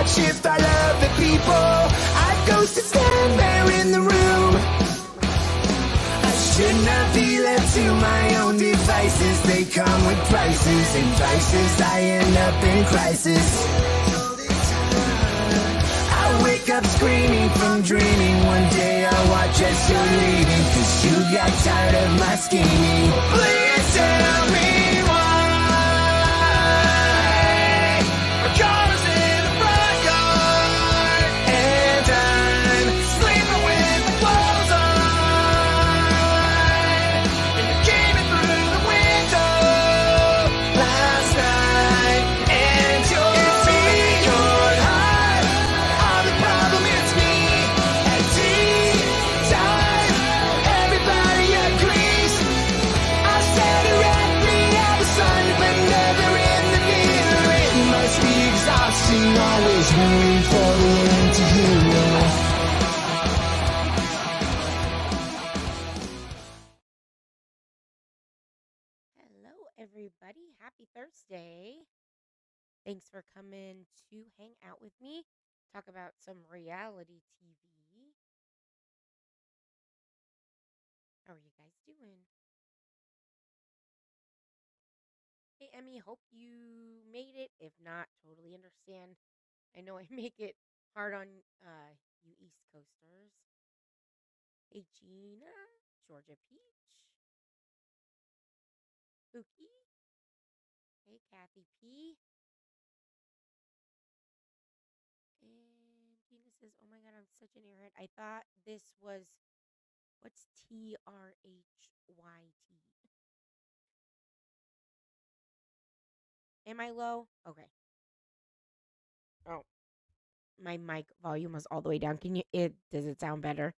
shift all of the people. I've ghosted stand there in the room. I should not be left to my own devices. They come with prices, and prices I end up in crisis. I wake up screaming from dreaming. One day I'll watch as you're leaving, 'cause you got tired of my scheming. Please tell me why. Our car's in the front yard, and I'm sleeping with the clothes on. And you came in through the window last night, and you're high. I'm the problem, it's me. At tea time, everybody agrees. I stare directly at the sun, but never in the mirror. It must be exhausting, always rooting for the anti-hero. Hello, everybody. Happy Thursday. Thanks for coming to hang out with me, talk about some reality TV. How are you guys doing? Hey, Emmy, hope you made it. If not, totally understand. I know I make it hard on you East Coasters. Hey, Gina, Georgia Peach, Pookie. Hey, Kathy P. And Gina says, "Oh my God, I'm such an airhead. I thought this was what's TRHYT. Am I low? Okay. Oh, my mic volume was all the way down. Does it sound better?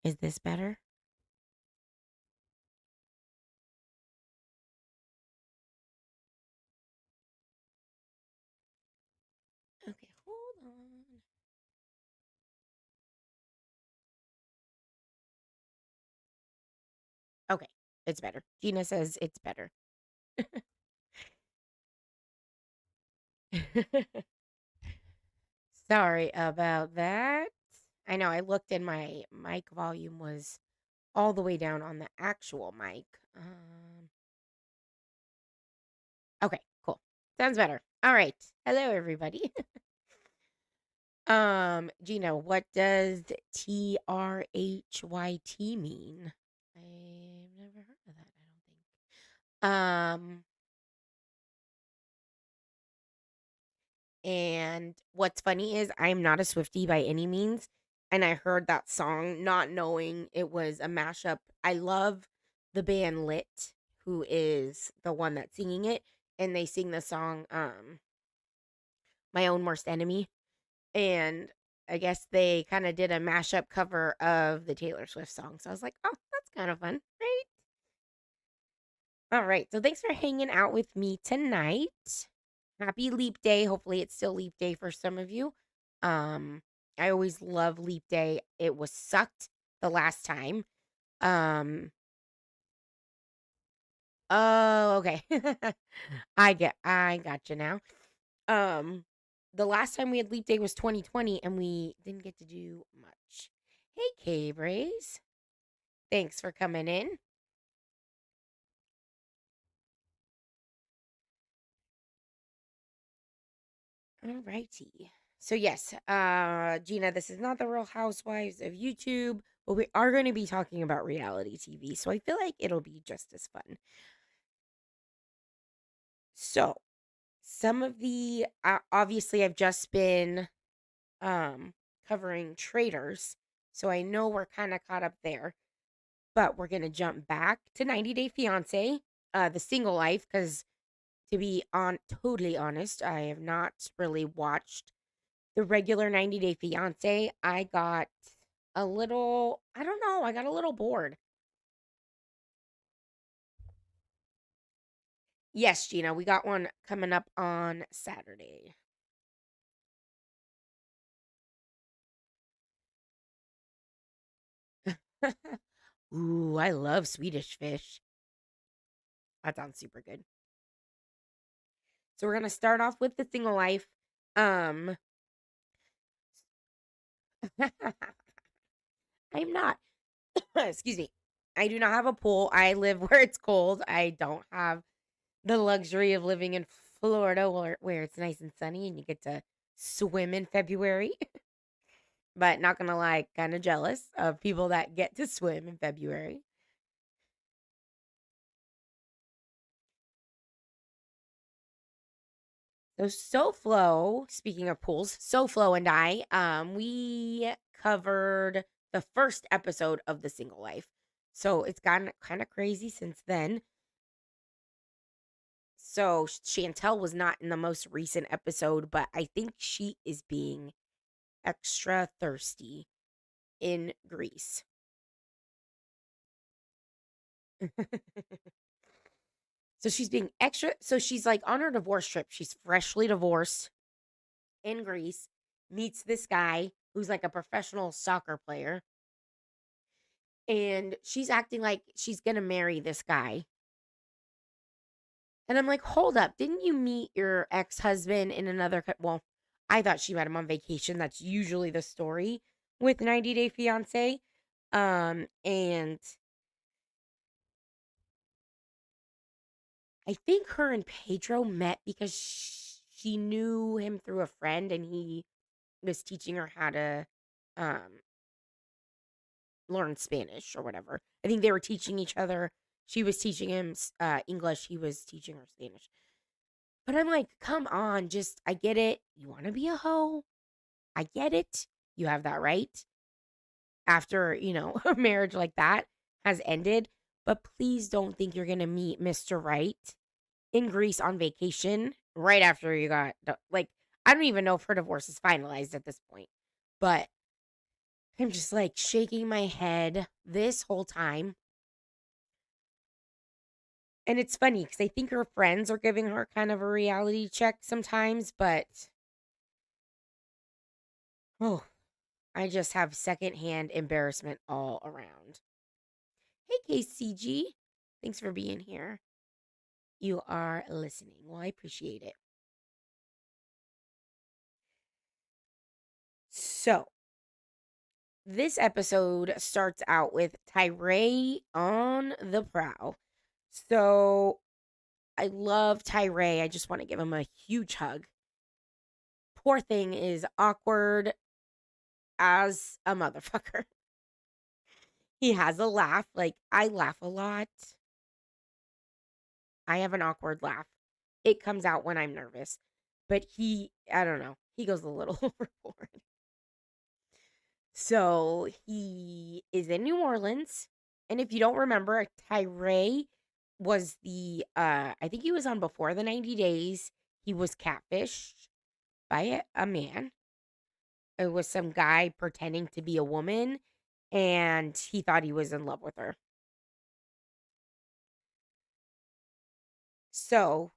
Is this better? Okay, hold on. Okay, it's better. Gina says it's better. Sorry about that. I know I looked and my mic volume was all the way down on the actual mic. Okay, cool. Sounds better. All right. Hello, everybody. Gina, what does TRHYT mean? I've never heard of that, I don't think. And what's funny is I'm not a Swiftie by any means, and I heard that song not knowing it was a mashup. I love the band Lit, who is the one that's singing it, and they sing the song My Own Worst Enemy. And I guess they kind of did a mashup cover of the Taylor Swift song. So I was like, oh, that's kind of fun, right? All right. So thanks for hanging out with me tonight. Happy Leap Day. Hopefully it's still Leap Day for some of you. I always love Leap Day. It was sucked the last time. Oh, okay. I got you now. The last time we had Leap Day was 2020, and we didn't get to do much. Hey, K-Braze. Thanks for coming in. Alrighty. So yes, Gina, this is not the Real Housewives of YouTube, but we are going to be talking about reality TV. So I feel like it'll be just as fun. So some of the obviously I've just been covering Traitors, so I know we're kind of caught up there. But we're gonna jump back to 90 Day Fiance, the single life, because to be totally honest, I have not really watched the regular 90 Day Fiance. I got a little, I don't know, I got a little bored. Yes, Gina, we got one coming up on Saturday. Ooh, I love Swedish fish. That sounds super good. So we're gonna start off with the single life. Um, I'm not. Excuse me. I do not have a pool. I live where it's cold. I don't have the luxury of living in Florida where it's nice and sunny and you get to swim in February. But not gonna lie, kind of jealous of people that get to swim in February. So SoFlo, speaking of pools, SoFlo and I, we covered the first episode of The Single Life. So it's gotten kind of crazy since then. So Chantel was not in the most recent episode, but I think she is being extra thirsty in Greece. So she's being extra. So she's like on her divorce trip. She's freshly divorced in Greece, meets this guy who's like a professional soccer player. And she's acting like she's going to marry this guy. And I'm like, hold up. Didn't you meet your ex husband in another? Well, I thought she met him on vacation. That's usually the story with 90 Day Fiance. And I think her and Pedro met because she knew him through a friend and he was teaching her how to um learn Spanish or whatever. I think they were teaching each other. She was teaching him English, he was teaching her Spanish. But I'm like, come on, just I get it. You want to be a hoe? I get it. You have that right after, a marriage like that has ended. But please don't think you're going to meet Mr. Right in Greece on vacation right after you got, like, I don't even know if her divorce is finalized at this point. But I'm just like shaking my head this whole time. And it's funny because I think her friends are giving her kind of a reality check sometimes, but oh, I just have secondhand embarrassment all around. Hey, KCG. Thanks for being here. You are listening. Well, I appreciate it. So, this episode starts out with Tyree on the prowl. So, I love Tyree. I just want to give him a huge hug. Poor thing is awkward as a motherfucker. He has a laugh. Like, I laugh a lot. I have an awkward laugh. It comes out when I'm nervous. But I don't know. He goes a little overboard. So he is in New Orleans. And if you don't remember, Tyree was I think he was on before the 90 days. He was catfished by a man. It was some guy pretending to be a woman and he thought he was in love with her. So,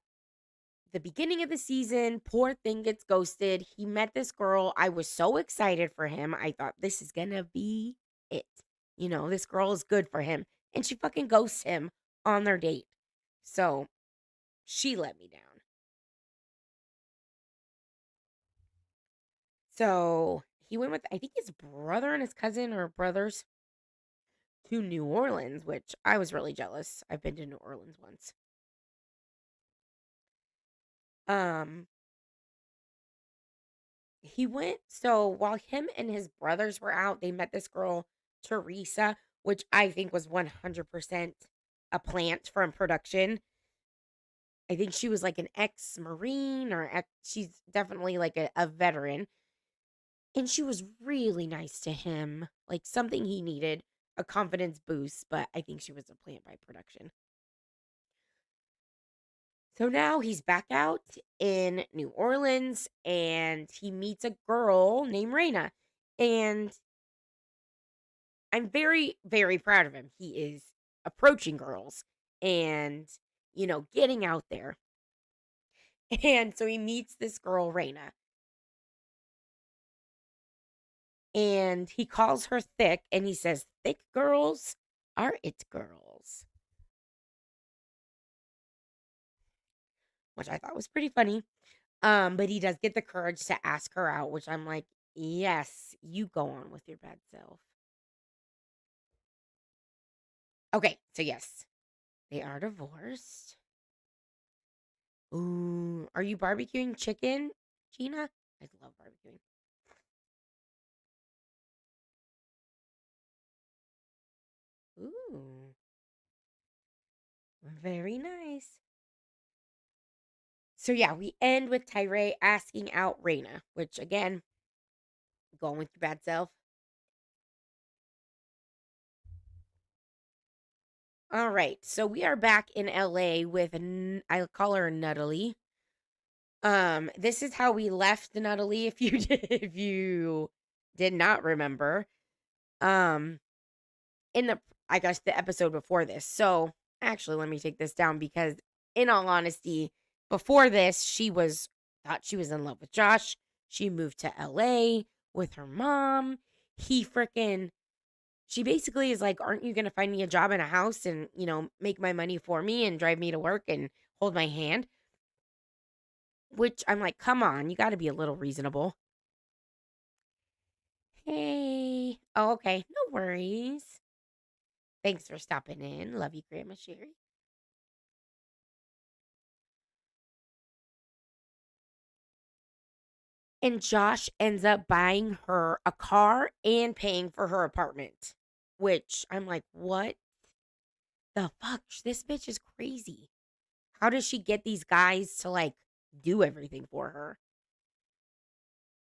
the beginning of the season, poor thing gets ghosted. He met this girl. I was so excited for him. I thought this is going to be it. This girl is good for him. And she fucking ghosts him on their date. So, she let me down. So, he went with, I think his brother and his cousin or brothers to New Orleans, which I was really jealous. I've been to New Orleans once. Um, he went so while him and his brothers were out, they met this girl, Teresa, which I think was 100% a plant from production. I think she was like an ex-marine she's definitely like a veteran. And she was really nice to him, like something he needed, a confidence boost, but I think she was a plant by production. So now he's back out in New Orleans and he meets a girl named Raina. And I'm very, very proud of him. He is approaching girls and, getting out there. And so he meets this girl, Raina. And he calls her thick and he says, thick girls are it girls, which I thought was pretty funny. But he does get the courage to ask her out, which I'm like, yes, you go on with your bad self. Okay, so yes, they are divorced. Ooh, are you barbecuing chicken, Gina? I love barbecuing. Ooh, very nice. So yeah, we end with Tyree asking out Raina, which again, going with your bad self. All right, so we are back in LA with I call her Nuttily. This is how we left Nuttily. If you if you did not remember, um, in the I guess the episode before this. So actually, let me take this down because, in all honesty, before this, she was thought she was in love with Josh. She moved to LA with her mom. He freaking she basically is like, "Aren't you going to find me a job in a house and, make my money for me and drive me to work and hold my hand?" Which I'm like, "Come on, you got to be a little reasonable." Hey. Oh, okay. No worries. Thanks for stopping in. Love you, Grandma Sherry. And Josh ends up buying her a car and paying for her apartment, which I'm like, "What the fuck? This bitch is crazy. How does she get these guys to like do everything for her?"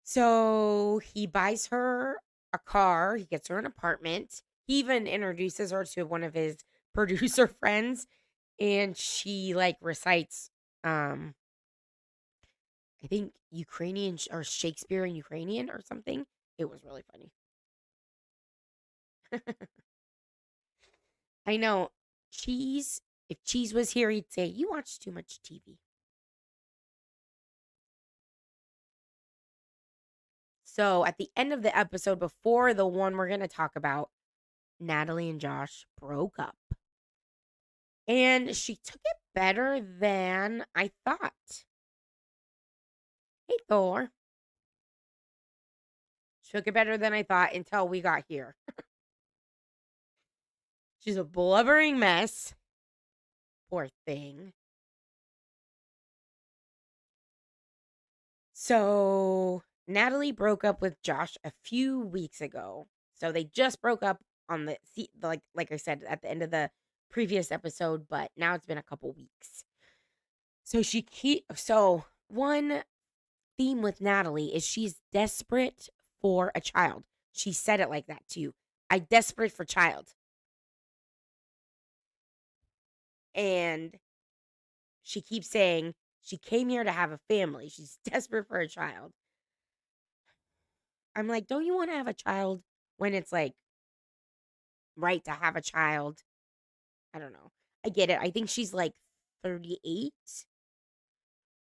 So he buys her a car, he gets her an apartment. He even introduces her to one of his producer friends, and she like recites um I think Ukrainian or Shakespeare in Ukrainian or something. It was really funny. I know. Cheese, if Cheese was here, he'd say, "You watch too much TV." So at the end of the episode, before the one we're going to talk about, Natalie and Josh broke up. And she took it better than I thought. Hey, Thor. She took it better than I thought until we got here. She's a blubbering mess. Poor thing. So Natalie broke up with Josh a few weeks ago. So they just broke up on like I said at the end of the previous episode, but now it's been a couple weeks. So one theme with Natalie is she's desperate for a child. She said it like that too. I desperate for child. And she keeps saying she came here to have a family. She's desperate for a child. I'm like, don't you want to have a child when it's like right to have a child? I don't know. I get it. I think she's like 38,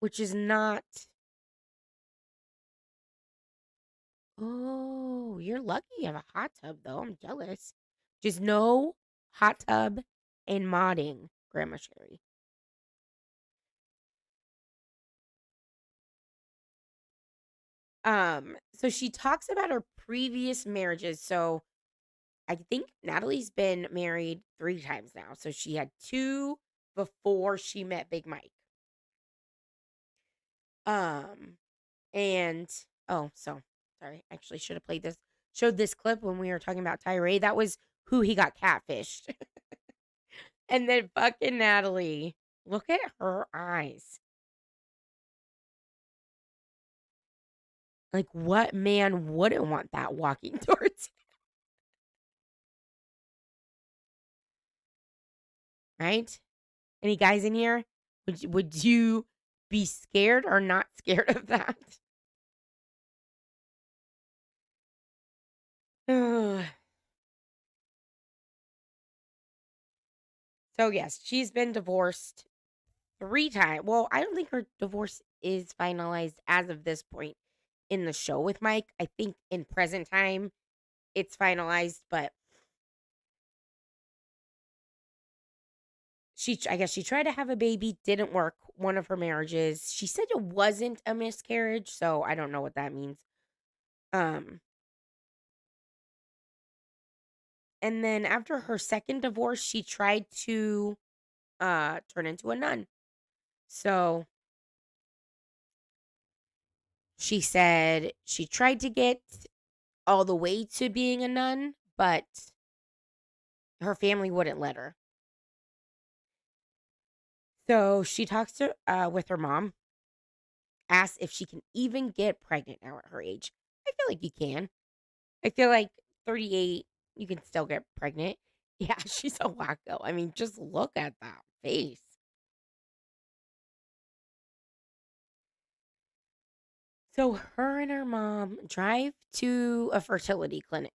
which is not. Oh, you're lucky you have a hot tub, though. I'm jealous. Just no hot tub and modding, Grandma Sherry. So she talks about her previous marriages. So I think Natalie's been married 3 times now. So she had 2 before she met Big Mike. Um, and oh, so sorry. Actually, should have showed this clip when we were talking about Tyree. That was who he got catfished. And then fucking Natalie. Look at her eyes. Like, what man wouldn't want that walking towards you, right? Any guys in here? Would you be scared or not scared of that? So yes, she's been divorced 3 times. Well, I don't think her divorce is finalized as of this point. in the show with Mike. I think in present time it's finalized, but I guess she tried to have a baby, didn't work. One of her marriages. She said it wasn't a miscarriage, so I don't know what that means. Um and then after her second divorce, she tried to turn into a nun. So she said she tried to get all the way to being a nun, but her family wouldn't let her. So she talks to with her mom, asks if she can even get pregnant now at her age. I feel like you can. I feel like 38, you can still get pregnant. Yeah, she's a wacko. I mean, just look at that face. So her and her mom drive to a fertility clinic.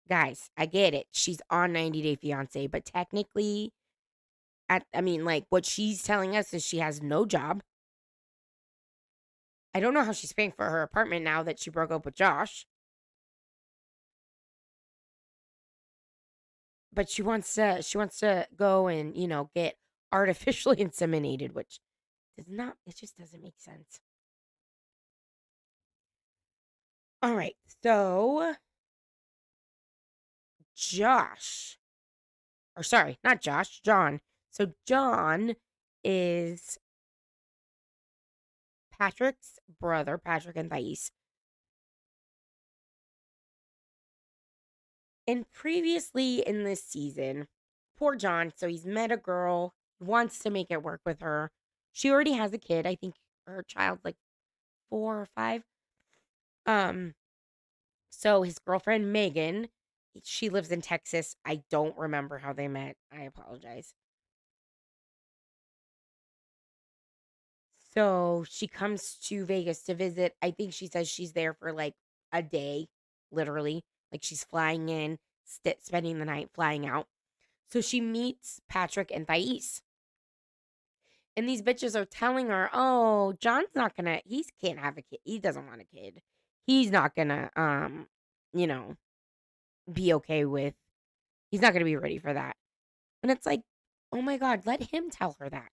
Guys, I get it. She's on 90 Day Fiance, but technically, like what she's telling us is she has no job. I don't know how she's paying for her apartment now that she broke up with Josh. But she wants to go and, get artificially inseminated, which it just doesn't make sense. All right. So Josh, or sorry, not Josh, John. So John is Patrick's brother, Patrick and Thais. And previously in this season, poor John, so he's met a girl, wants to make it work with her. She already has a kid. I think her child's like 4 or 5. Um, so his girlfriend Megan, she lives in Texas. I don't remember how they met. I apologize. So she comes to Vegas to visit. I think she says she's there for like a day, literally. Like she's flying in, spending the night, flying out. So she meets Patrick and Thais. And these bitches are telling her, "Oh, John's not gonna. He can't have a kid. He doesn't want a kid. He's not gonna, you know, be okay with. He's not gonna be ready for that." And it's like, oh my god, let him tell her that.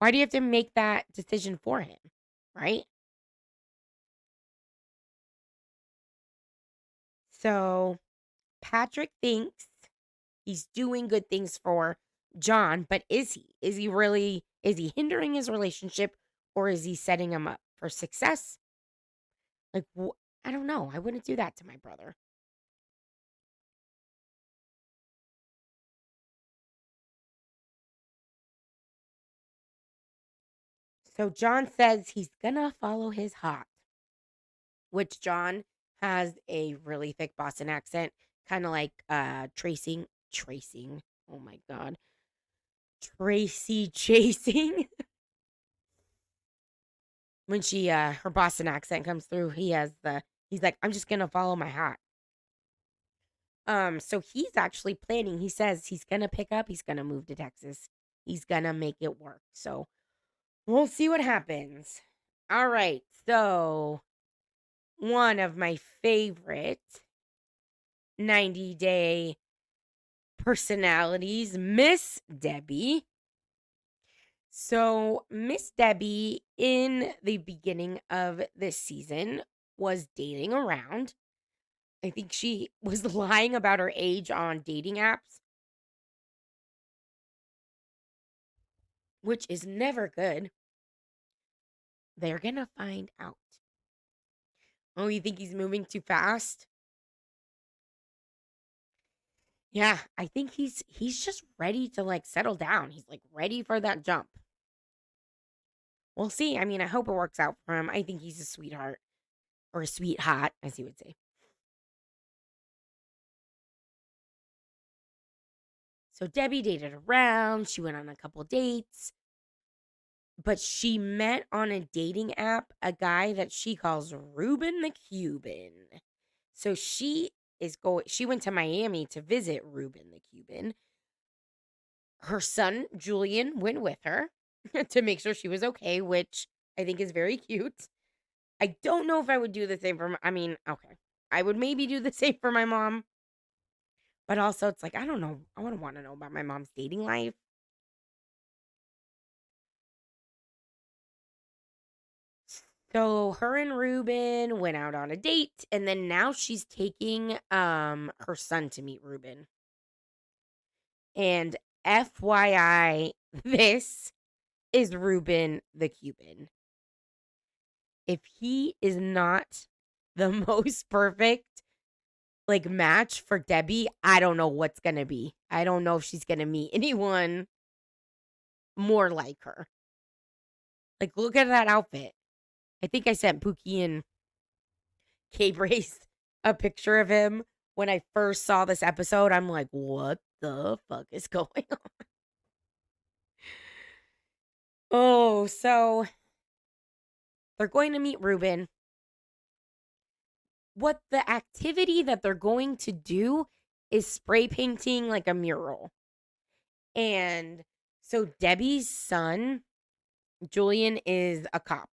Why do you have to make that decision for him, right? So Patrick thinks he's doing good things for John, but is he? Is he really? Is he hindering his relationship, or is he setting him up for success? Like, I don't know. I wouldn't do that to my brother. So John says he's gonna follow his heart, which John has a really thick Boston accent, kind of like tracing. Oh my god. Tracy chasing. When she her Boston accent comes through, he's like, I'm just gonna follow my heart. So he's actually planning. He says he's gonna pick up, he's gonna move to Texas. He's gonna make it work. So we'll see what happens. All right. So one of my favorite 90-day personalities, Miss Debbie. So, Miss Debbie, in the beginning of this season, was dating around. I think she was lying about her age on dating apps, which is never good. They're going to find out. Oh, you think he's moving too fast? Yeah, I think he's just ready to like settle down. He's like ready for that jump. We'll see. I mean, I hope it works out for him. I think he's a sweetheart or a sweetheart, as he would say. So Debbie dated around. She went on a couple dates, but she met on a dating app a guy that she calls Ruben the Cuban. So she went to Miami to visit Ruben the Cuban. Her son Julian went with her to make sure she was okay, which I think is very cute. I don't know if I would do the same for I mean, okay. I would maybe do the same for my mom, but also it's like, I don't know. I wouldn't want to know about my mom's dating life. So her and Ruben went out on a date, and then now she's taking her son to meet Ruben. And FYI, this is Ruben the Cuban. If he is not the most perfect like match for Debbie, I don't know what's gonna be. I don't know if she's gonna meet anyone more like her. Like, look at that outfit. I think I sent Pookie and K-Brace a picture of him when I first saw this episode. I'm like, what the fuck is going on? Oh, so they're going to meet Ruben. What the activity that they're going to do is spray painting like a mural. And so Debbie's son, Julian, is a cop.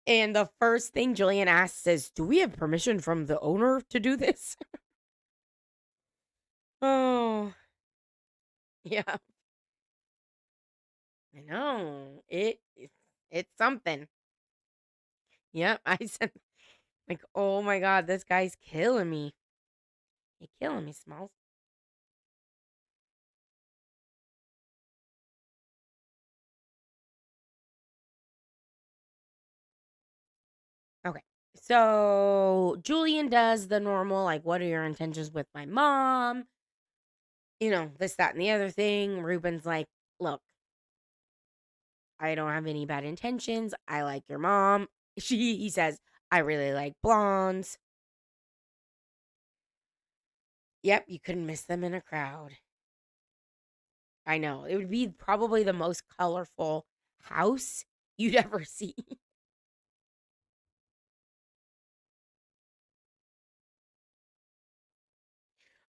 And the first thing Julian asks is, do we have permission from the owner to do this? Oh, yeah, I know. It's something. Yep, I said, like, oh my God, this guy's killing me. You're killing me, Smalls. Okay. So Julian does the normal, like, what are your intentions with my mom? You know, this, that, and the other thing. Ruben's like, look, I don't have any bad intentions. I like your mom. He says, I really like blondes. Yep, you couldn't miss them in a crowd. I know. It would be probably the most colorful house you'd ever see.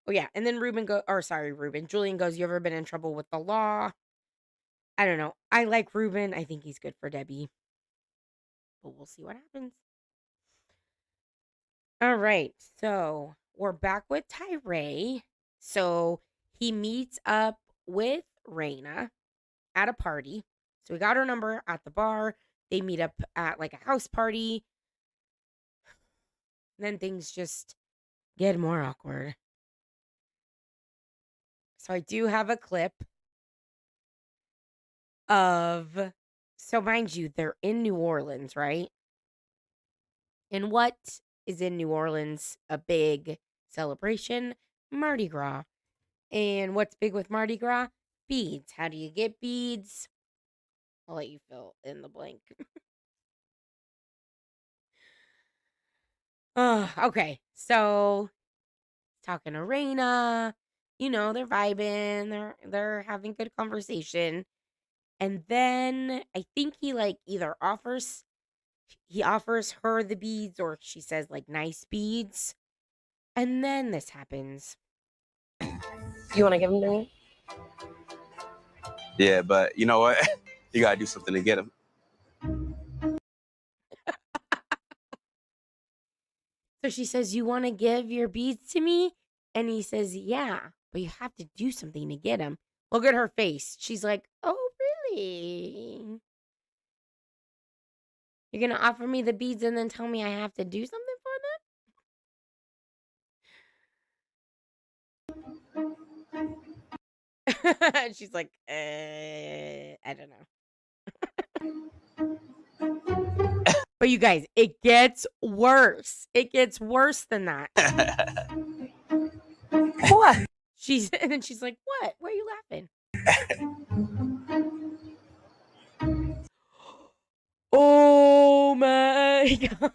Oh yeah, and then Julian goes, "You ever been in trouble with the law?" I don't know. I like Ruben. I think he's good for Debbie, but we'll see what happens. All right, so we're back with Tyree. So he meets up with Raina at a party. So we got her number at the bar. They meet up at like a house party. Then things just get more awkward. So I do have a clip of, so mind you, they're in New Orleans, right? And what is in New Orleans a big celebration? Mardi Gras. And what's big with Mardi Gras? Beads. How do you get beads? I'll let you fill in the blank. Oh, okay. So talking to Raina, you know, they're vibing, they're having good conversation. And then I think he like either offers her the beads or she says like nice beads. And then this happens. You want to give them to me? Yeah, but you know what? You gotta do something to get them. So she says, "You want to give your beads to me?" And he says, "Yeah, but you have to do something to get them." Look at her face. She's like, "Oh, really? You're going to offer me the beads and then tell me I have to do something for them?" She's like, I don't know. But you guys, it gets worse. It gets worse than that. What? And then she's like, "What? Why are you laughing?" Oh my God.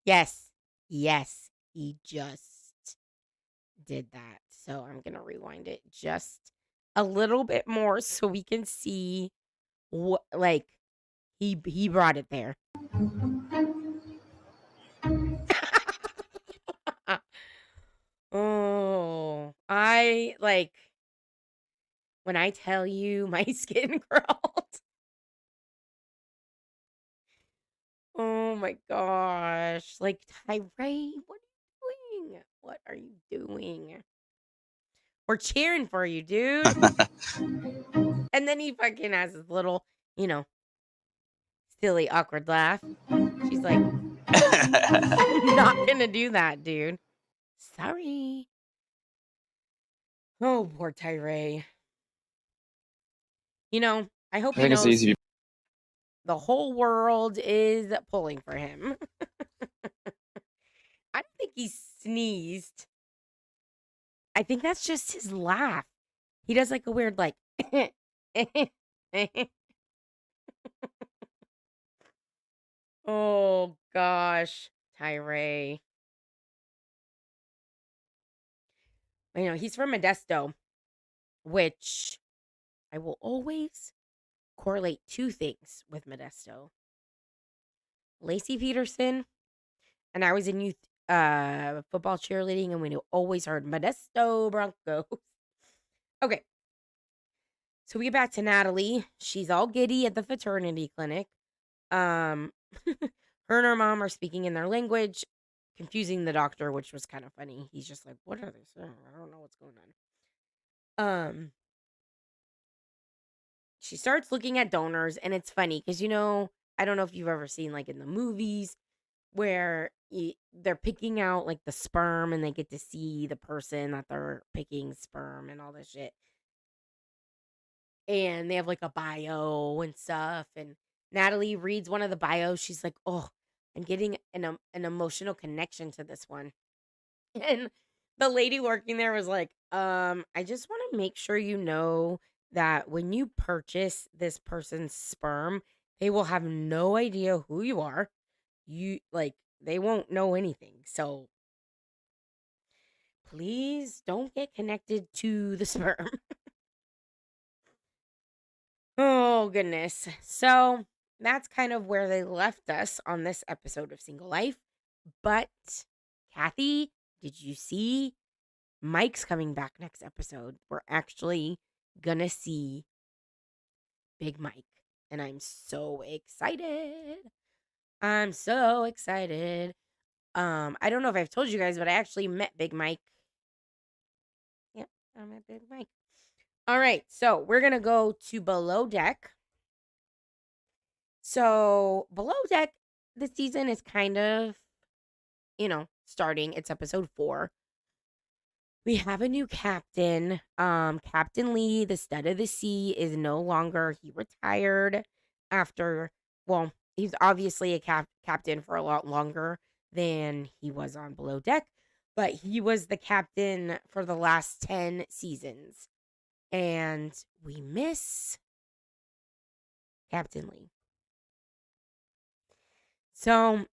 Yes. Yes. He just did that. So I'm going to rewind it just a little bit more so we can see what, like, he brought it there. Oh, I like when I tell you my skin crawled. Oh my gosh. Like, Tyree, what are you doing? What are you doing? We're cheering for you, dude. And then he fucking has his little, you know, silly, awkward laugh. She's like, I'm not gonna do that, dude. Sorry. Oh, poor Tyree. You know, I hope I he think it's knows easy. the whole world is pulling for him. I don't think he sneezed. I think that's just his laugh. He does like a weird, like, oh gosh, Tyree. You know, he's from Modesto, which I will always correlate two things with Modesto. Lacey Peterson, and I was in youth football cheerleading, and we always heard Modesto Broncos. Okay, so we get back to Natalie. She's all giddy at the fraternity clinic. Her and her mom are speaking in their language, confusing the doctor, which was kind of funny. He's just like, "What are they saying? I don't know what's going on." She starts looking at donors, and it's funny because I don't know if you've ever seen like in the movies where they're picking out like the sperm, and they get to see the person that they're picking sperm and all this shit. And they have like a bio and stuff. And Natalie reads one of the bios. She's like, "Oh, I'm getting an emotional connection to this one." And the lady working there was like, I just want to make sure you know that when you purchase this person's sperm, they will have no idea who you are. They won't know anything. So please don't get connected to the sperm." Oh, goodness. So that's kind of where they left us on this episode of Single Life. But, Kathy, did you see Mike's coming back next episode? We're actually gonna see Big Mike. And I'm so excited. I'm so excited. I don't know if I've told you guys, but I actually met Big Mike. Yep, I met Big Mike. All right, so we're gonna go to Below Deck. So Below Deck, the season is kind of, starting. It's episode 4. We have a new captain. Captain Lee, the stud of the sea, is no longer. He retired after. Well, he's obviously a captain for a lot longer than he was on Below Deck, but he was the captain for the last 10 seasons, and we miss Captain Lee. So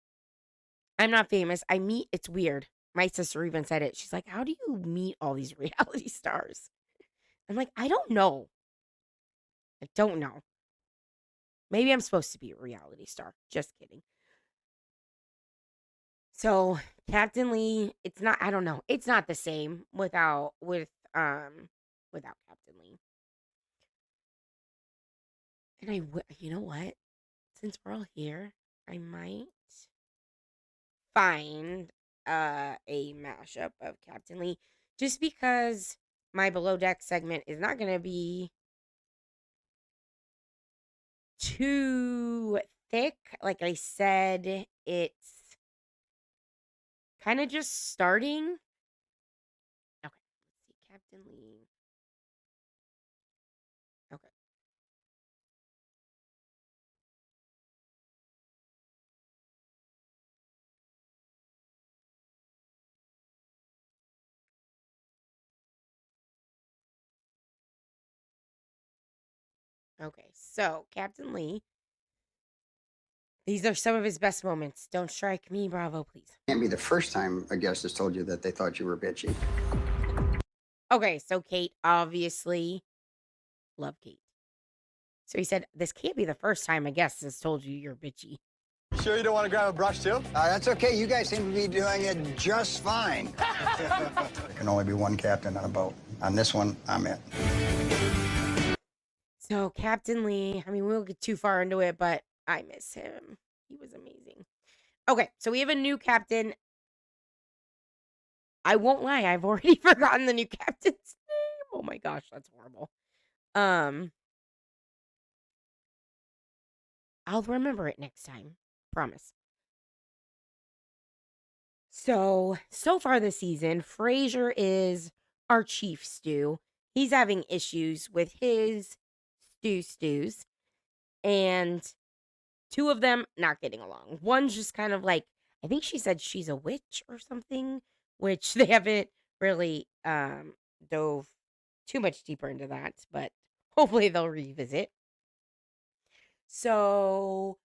I'm not famous. It's weird. My sister even said it. She's like, "How do you meet all these reality stars?" I'm like, "I don't know. I don't know. Maybe I'm supposed to be a reality star." Just kidding. So Captain Lee, it's not. I don't know. It's not the same without Captain Lee. And you know what? Since we're all here, I might find a mashup of Captain Lee, just because my Below Deck segment is not going to be too thick. Like I said, it's kind of just starting. Okay, let's see, Captain Lee. Okay. Okay, so Captain Lee. These are some of his best moments. Don't strike me, bravo, please. Can't be the first time a guest has told you that they thought you were bitchy. Okay, so Kate, obviously, love Kate. So he said, "This can't be the first time a guest has told you you're bitchy." Sure you don't want to grab a brush, too? That's okay. You guys seem to be doing it just fine. There can only be one captain on a boat. On this one, I'm it. So Captain Lee, I mean, we won't get too far into it, but I miss him. He was amazing. Okay, so we have a new captain. I won't lie, I've already forgotten the new captain's name. Oh my gosh, that's horrible. I'll remember it next time. Promise. So far this season, Frasier is our chief stew. He's having issues with his stews, and two of them not getting along. One's just kind of like, I think she said she's a witch or something, which they haven't really dove too much deeper into that, but hopefully they'll revisit. So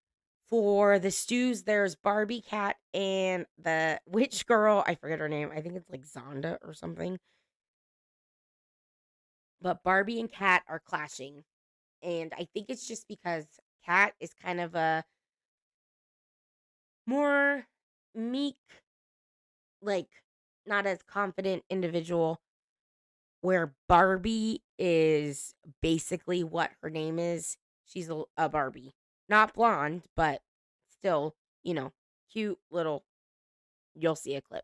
for the stews, there's Barbie Cat and the witch girl. I forget her name. I think it's like Zonda or something. But Barbie and Cat are clashing. And I think it's just because Cat is kind of a more meek, like not as confident individual, where Barbie is basically what her name is. She's a Barbie. Not blonde, but still, cute little. You'll see a clip.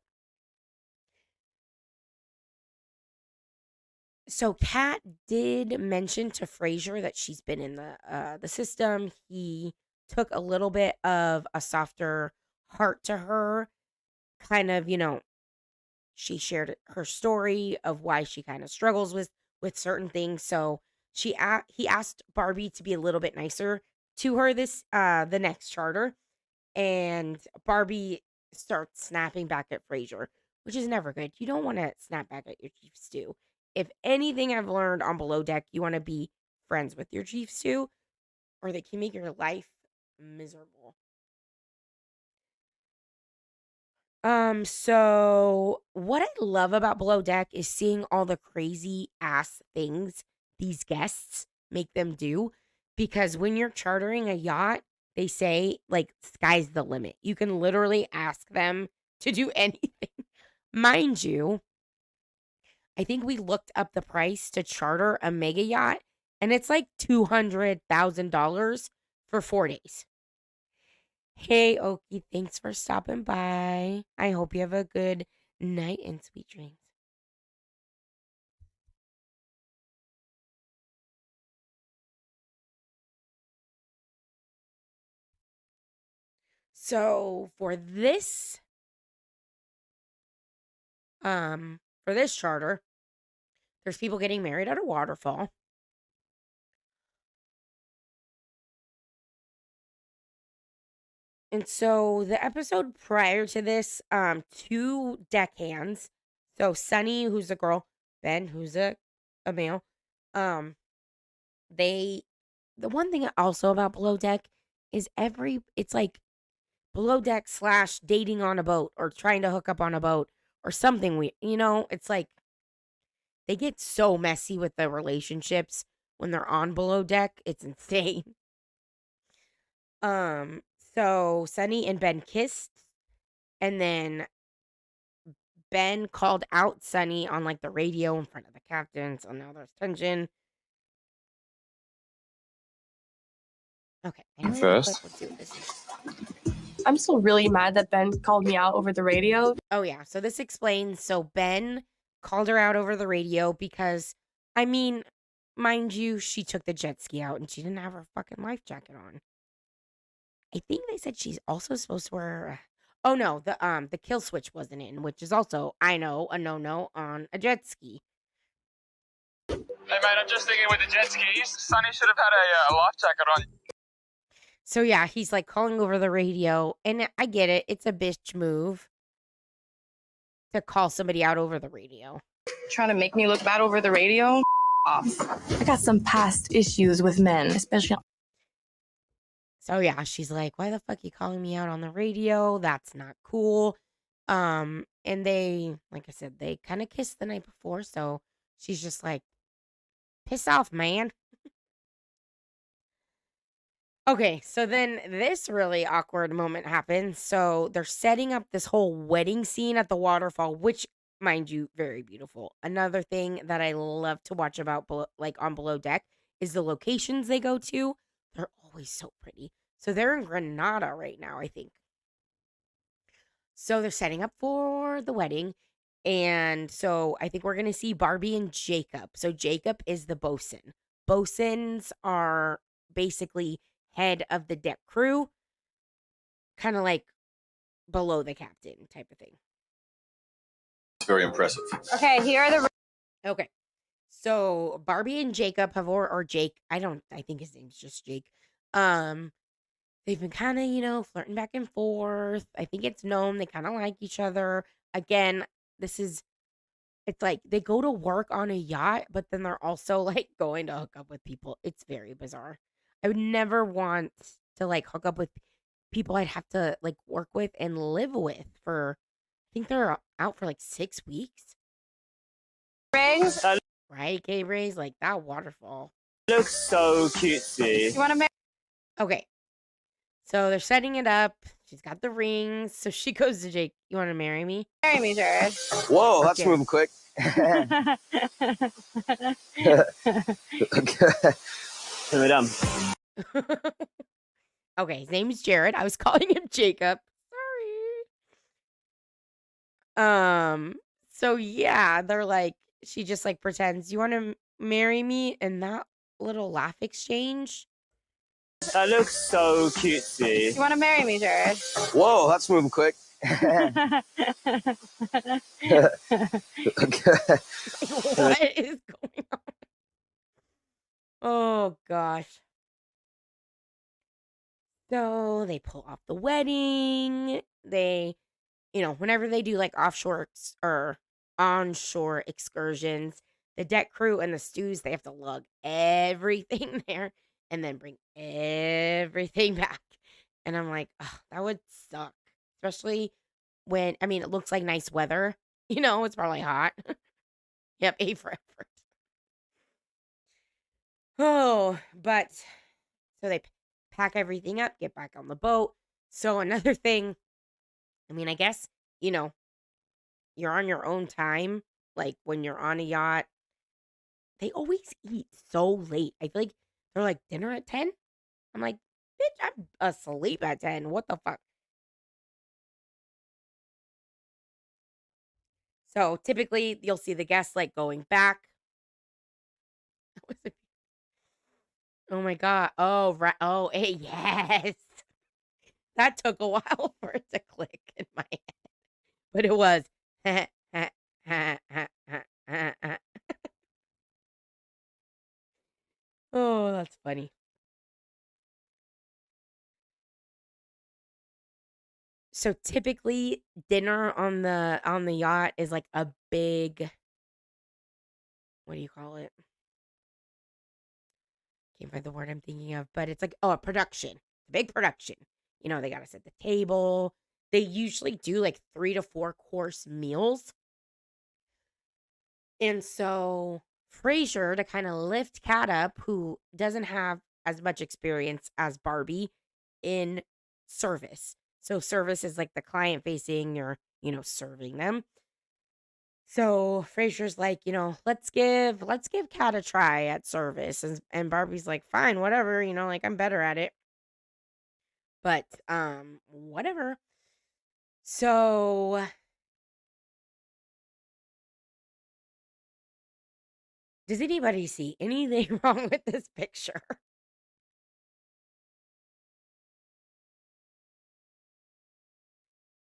So Kat did mention to Frasier that she's been in the system. He took a little bit of a softer heart to her. Kind of, she shared her story of why she kind of struggles with certain things. So he asked Barbie to be a little bit nicer to her this the next charter, and Barbie starts snapping back at Frasier, which is never good. You don't want to snap back at your chief stew. If anything I've learned on Below Deck, you want to be friends with your chief stew, or they can make your life miserable. So what I love about Below Deck is seeing all the crazy ass things these guests make them do. Because when you're chartering a yacht, they say like sky's the limit. You can literally ask them to do anything. Mind you, I think we looked up the price to charter a mega yacht, and it's like $200,000 for 4 days. Hey, Okie, thanks for stopping by. I hope you have a good night and sweet dreams. So for this charter, there's people getting married at a waterfall. And so the episode prior to this, two deckhands, so Sunny, who's a girl, Ben, who's a male, um, the one thing also about Below Deck is it's like Below Deck / dating on a boat or trying to hook up on a boat or something it's like they get so messy with the relationships when they're on Below Deck. It's insane. So Sunny and Ben kissed, and then Ben called out Sunny on like the radio in front of the captain. So now there's tension. Okay. First. Let's see what this is. I'm still really mad that Ben called me out over the radio. Oh yeah. So this explains. So Ben called her out over the radio because, I mean, mind you, she took the jet ski out and she didn't have her fucking life jacket on. I think they said she's also supposed to wear. Oh no, the kill switch wasn't in, which is also, I know, a no on a jet ski. Hey, mate, I'm just thinking with the jet skis, Sonny should have had a life jacket on. So yeah, he's like calling over the radio, and I get it. It's a bitch move to call somebody out over the radio. Trying to make me look bad over the radio? Off. I got some past issues with men, especially. So yeah, she's like, why the fuck you calling me out on the radio? That's not cool. And they, like I said, they kind of kissed the night before, so she's just like, piss off, man. Okay, so then this really awkward moment happens. So they're setting up this whole wedding scene at the waterfall, which, mind you, very beautiful. Another thing that I love to watch about on Below Deck is the locations they go to. They're always so pretty. So they're in Granada right now, I think. So they're setting up for the wedding. And so I think we're going to see Barbie and Jacob. So Jacob is the bosun. Bosuns are basically head of the deck crew, kind of like below the captain type of thing. It's very impressive. Okay, here are the. Okay. So Barbie and Jacob have or Jake, I think his name's just Jake. They've been kind of, flirting back and forth. I think it's known they kind of like each other. Again, it's like they go to work on a yacht, but then they're also like going to hook up with people. It's very bizarre. I would never want to like hook up with people I'd have to like work with and live with for, I think they're out for like 6 weeks. Rings. Right, K-Rays? Like that waterfall. Looks so cutesy. You want to marry? Okay. So they're setting it up. She's got the rings. So she goes to Jake, you want to marry me? Marry me, Jared. Whoa, that's Okay. moving quick. Madam. Okay, his name is Jared. I was calling him Jacob. Sorry. So yeah, they're like, she just like pretends, you want to marry me? And that little laugh exchange. That looks so cutesy. You want to marry me, Jared? Whoa, that's moving quick. What is going on? Oh gosh. So they pull off the wedding. They, whenever they do like offshore or onshore excursions, the deck crew and the stews, they have to lug everything there and then bring everything back. And I'm like, oh, that would suck. Especially when, it looks like nice weather. It's probably hot. Yep, A for effort. Oh, but so they pack everything up, get back on the boat. So another thing, I guess, you're on your own time. Like when you're on a yacht, they always eat so late. I feel like they're like dinner at 10. I'm like, bitch, I'm asleep at 10. What the fuck? So typically you'll see the guests like going back. Oh my God. Oh, right. Oh, hey, yes. That took a while for it to click in my head. But it was. Oh, that's funny. So typically dinner on the yacht is like a big, what do you call it? Can't find the word I'm thinking of, but it's like, a production. A big production. They got to set the table. They usually do like 3 to 4 course meals. And so Frasier, to kind of lift Kat up, who doesn't have as much experience as Barbie in service. So service is like the client facing, you're, serving them. So Frasier's like, let's give Kat a try at service. And Barbie's like, fine, whatever, like I'm better at it. But whatever. So does anybody see anything wrong with this picture?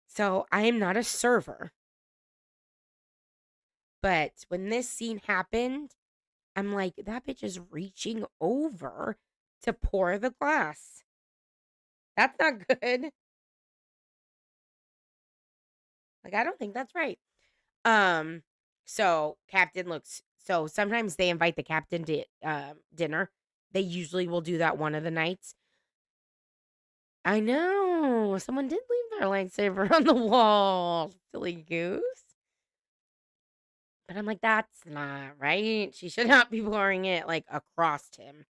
So I am not a server. But when this scene happened, I'm like, that bitch is reaching over to pour the glass. That's not good. Like, I don't think that's right. So Captain looks, so sometimes they invite the captain to dinner. They usually will do that one of the nights. I know. Someone did leave their lightsaber on the wall. Silly goose. But I'm like, that's not right. She should not be pouring it like across him.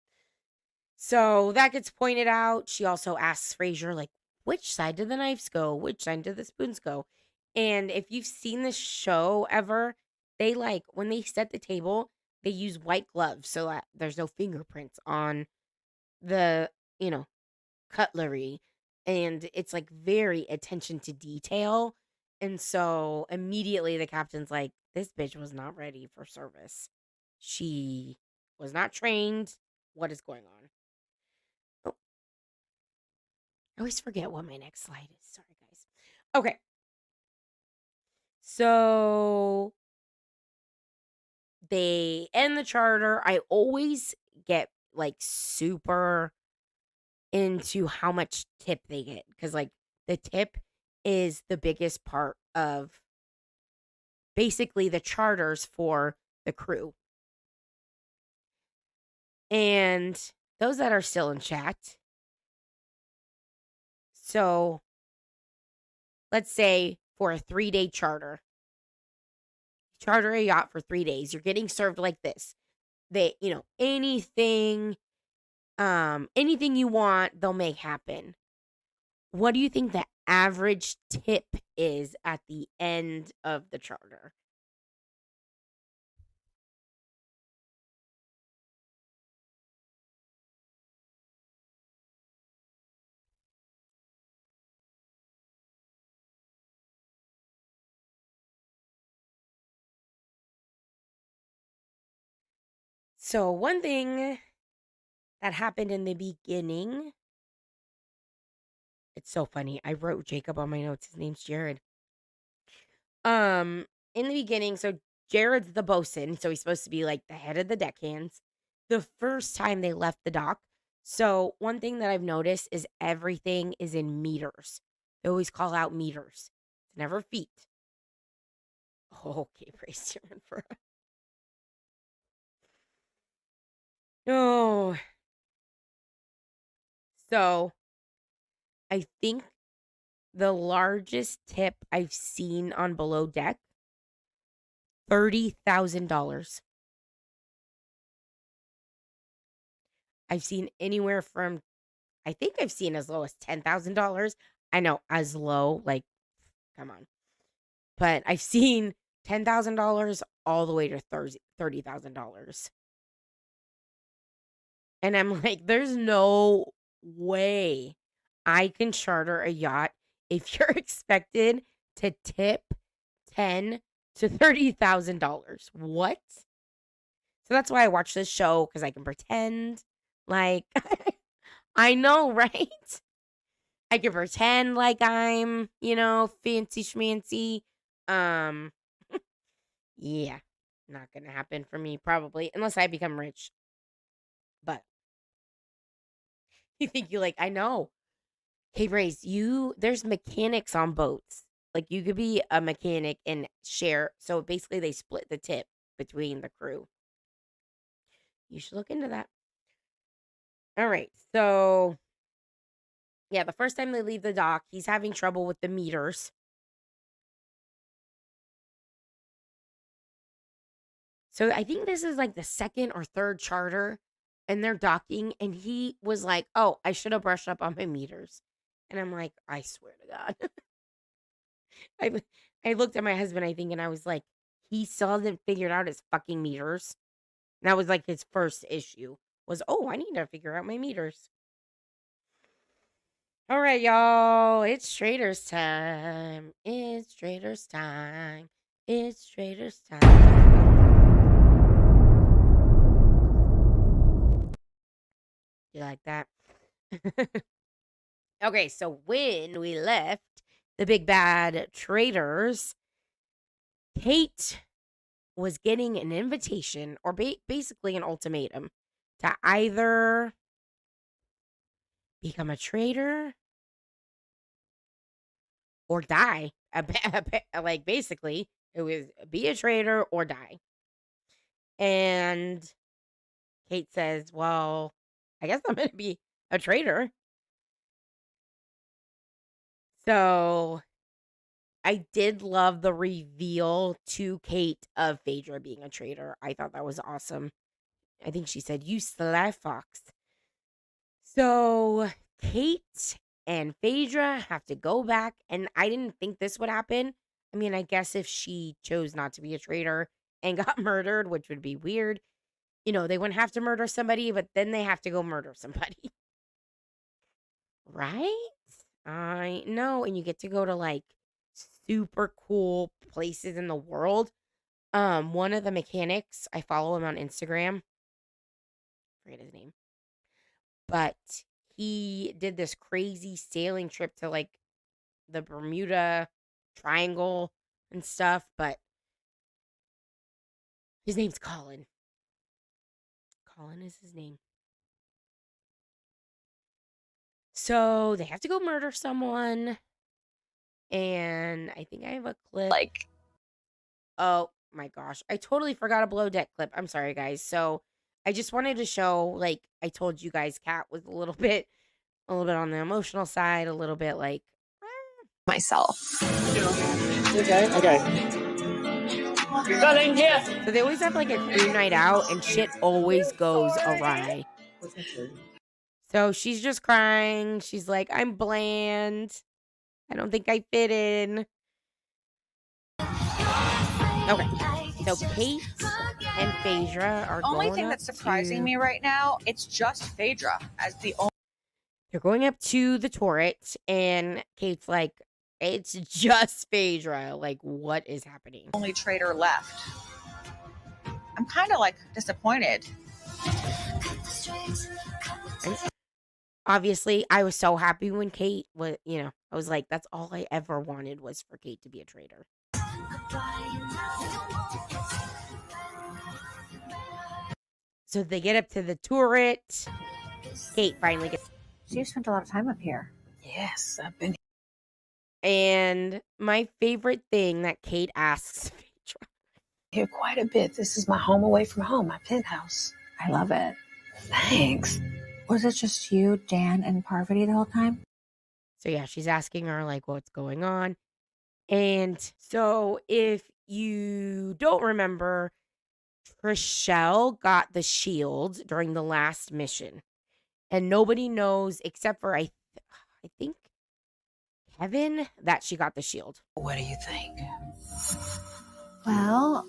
So that gets pointed out. She also asks Frasier, like, which side did the knives go? Which side did the spoons go? And if you've seen this show ever, they like, when they set the table, they use white gloves so that there's no fingerprints on the, cutlery. And it's like very attention to detail. And so immediately the captain's like, this bitch was not ready for service. She was not trained. What is going on? Oh, I always forget what my next slide is. Sorry, guys. Okay. So they end the charter. I always get like super into how much tip they get because like the tip is the biggest part of basically the charters for the crew. And those that are still in chat. So let's say for a 3-day charter, charter a yacht for 3 days, you're getting served like this. They, anything you want, they'll make happen. What do you think the average tip is at the end of the charter? So one thing that happened in the beginning, it's so funny. I wrote Jacob on my notes. His name's Jared. In the beginning, so Jared's the bosun, so he's supposed to be like the head of the deckhands. The first time they left the dock, so one thing that I've noticed is everything is in meters. They always call out meters. It's never feet. Oh, okay, praise Jared for. Oh. So I think the largest tip I've seen on below deck, $30,000. I've seen anywhere from, I think I've seen as low as $10,000. I know, as low, like, come on. But I've seen $10,000 all the way to $30,000. And I'm like, there's no way I can charter a yacht if you're expected to tip $10,000 to $30,000. What? So that's why I watch this show, because I can pretend like I know, right? I can pretend like I'm, fancy schmancy. Yeah, not gonna happen for me probably unless I become rich. But you think I know. Hey, Brace, there's mechanics on boats. Like you could be a mechanic and share. So basically they split the tip between the crew. You should look into that. All right. So yeah, the first time they leave the dock, he's having trouble with the meters. So I think this is like the second or third charter and they're docking and he was like, "Oh, I should have brushed up on my meters." And I'm like, "I swear to God." I looked at my husband, I think, and I was like, he still hasn't figured out his fucking meters. And that was like his first issue was, "Oh, I need to figure out my meters." All right, y'all. It's Traitors time. It's Traitors time. It's Traitors time. You like that? Okay, so when we left the big bad Traitors, Kate was getting an invitation or basically an ultimatum to either become a traitor or die. Like basically, it was be a traitor or die. And Kate says, "Well, I guess I'm going to be a traitor." So I did love the reveal to Kate of Phaedra being a traitor. I thought that was awesome. I think she said, "You sly fox." So Kate and Phaedra have to go back, and I didn't think this would happen. I mean, I guess if she chose not to be a traitor and got murdered, which would be weird, they wouldn't have to murder somebody, but then they have to go murder somebody. Right? I know. And you get to go to like super cool places in the world. One of the mechanics, I follow him on Instagram. Forget his name. But he did this crazy sailing trip to like the Bermuda Triangle and stuff, but his name's Colin. Colin is his name. So they have to go murder someone. And I think I have a clip. Like, Oh my gosh. I totally forgot a below deck clip. I'm sorry, guys. So I just wanted to show, like I told you guys, Kat was a little bit on the emotional side, a little bit like myself. So they always have like a crew night out and shit always goes awry. So she's just crying. She's like, I'm bland. I don't think I fit in. Okay. So Kate and Phaedra are Only going thing up that's surprising to- me right now, it's just Phaedra as the only. They're going up to the turret, and Kate's like, it's just Phaedra. Like, what is happening? Only traitor left. I'm kind of like disappointed. Obviously, I was so happy when Kate was, I was like, that's all I ever wanted was for Kate to be a traitor. So they get up to the turret. Kate finally gets. So you spent a lot of time up here. Yes, I've been. And my favorite thing that Kate asks Phaedra. Here quite a bit. This is my home away from home, my penthouse. I love it. Thanks. Was it just you, Dan, and Parvati the whole time? So yeah, she's asking her like what's going on. And so if you don't remember, Trishelle got the shield during the last mission. And nobody knows except for I think Kevin that she got the shield. What do you think? Well,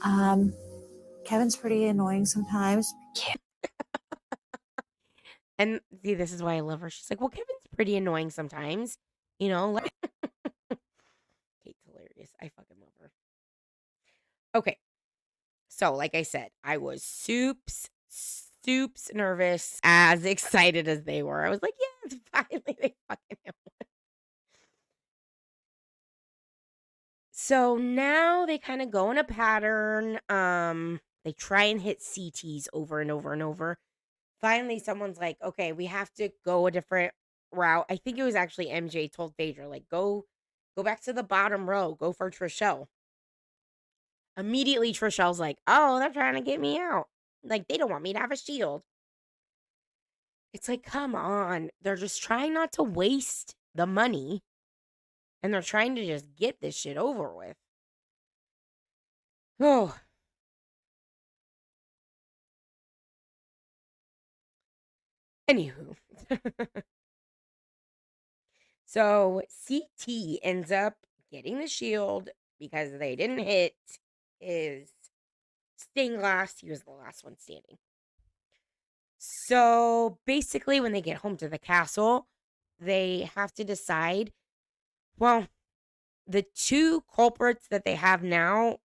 Kevin's pretty annoying sometimes. And see, this is why I love her. She's like, well, Kevin's pretty annoying sometimes. Like Kate's hilarious. I fucking love her. Okay. So, like I said, I was soups nervous, as excited as they were. I was like, yes, finally they fucking have one. So now they kind of go in a pattern. They try and hit CTs over and over and over. Finally, someone's like, okay, we have to go a different route. I think it was actually MJ told Phaedra, like, go back to the bottom row. Go for Trishelle. Immediately, Trishelle's like, oh, they're trying to get me out. Like, they don't want me to have a shield. It's like, come on. They're just trying not to waste the money. And they're trying to just get this shit over with. Oh. Anywho. So CT ends up getting the shield because they didn't hit his stained glass. He was the last one standing. So basically, when they get home to the castle, they have to decide. Well, the two culprits that they have now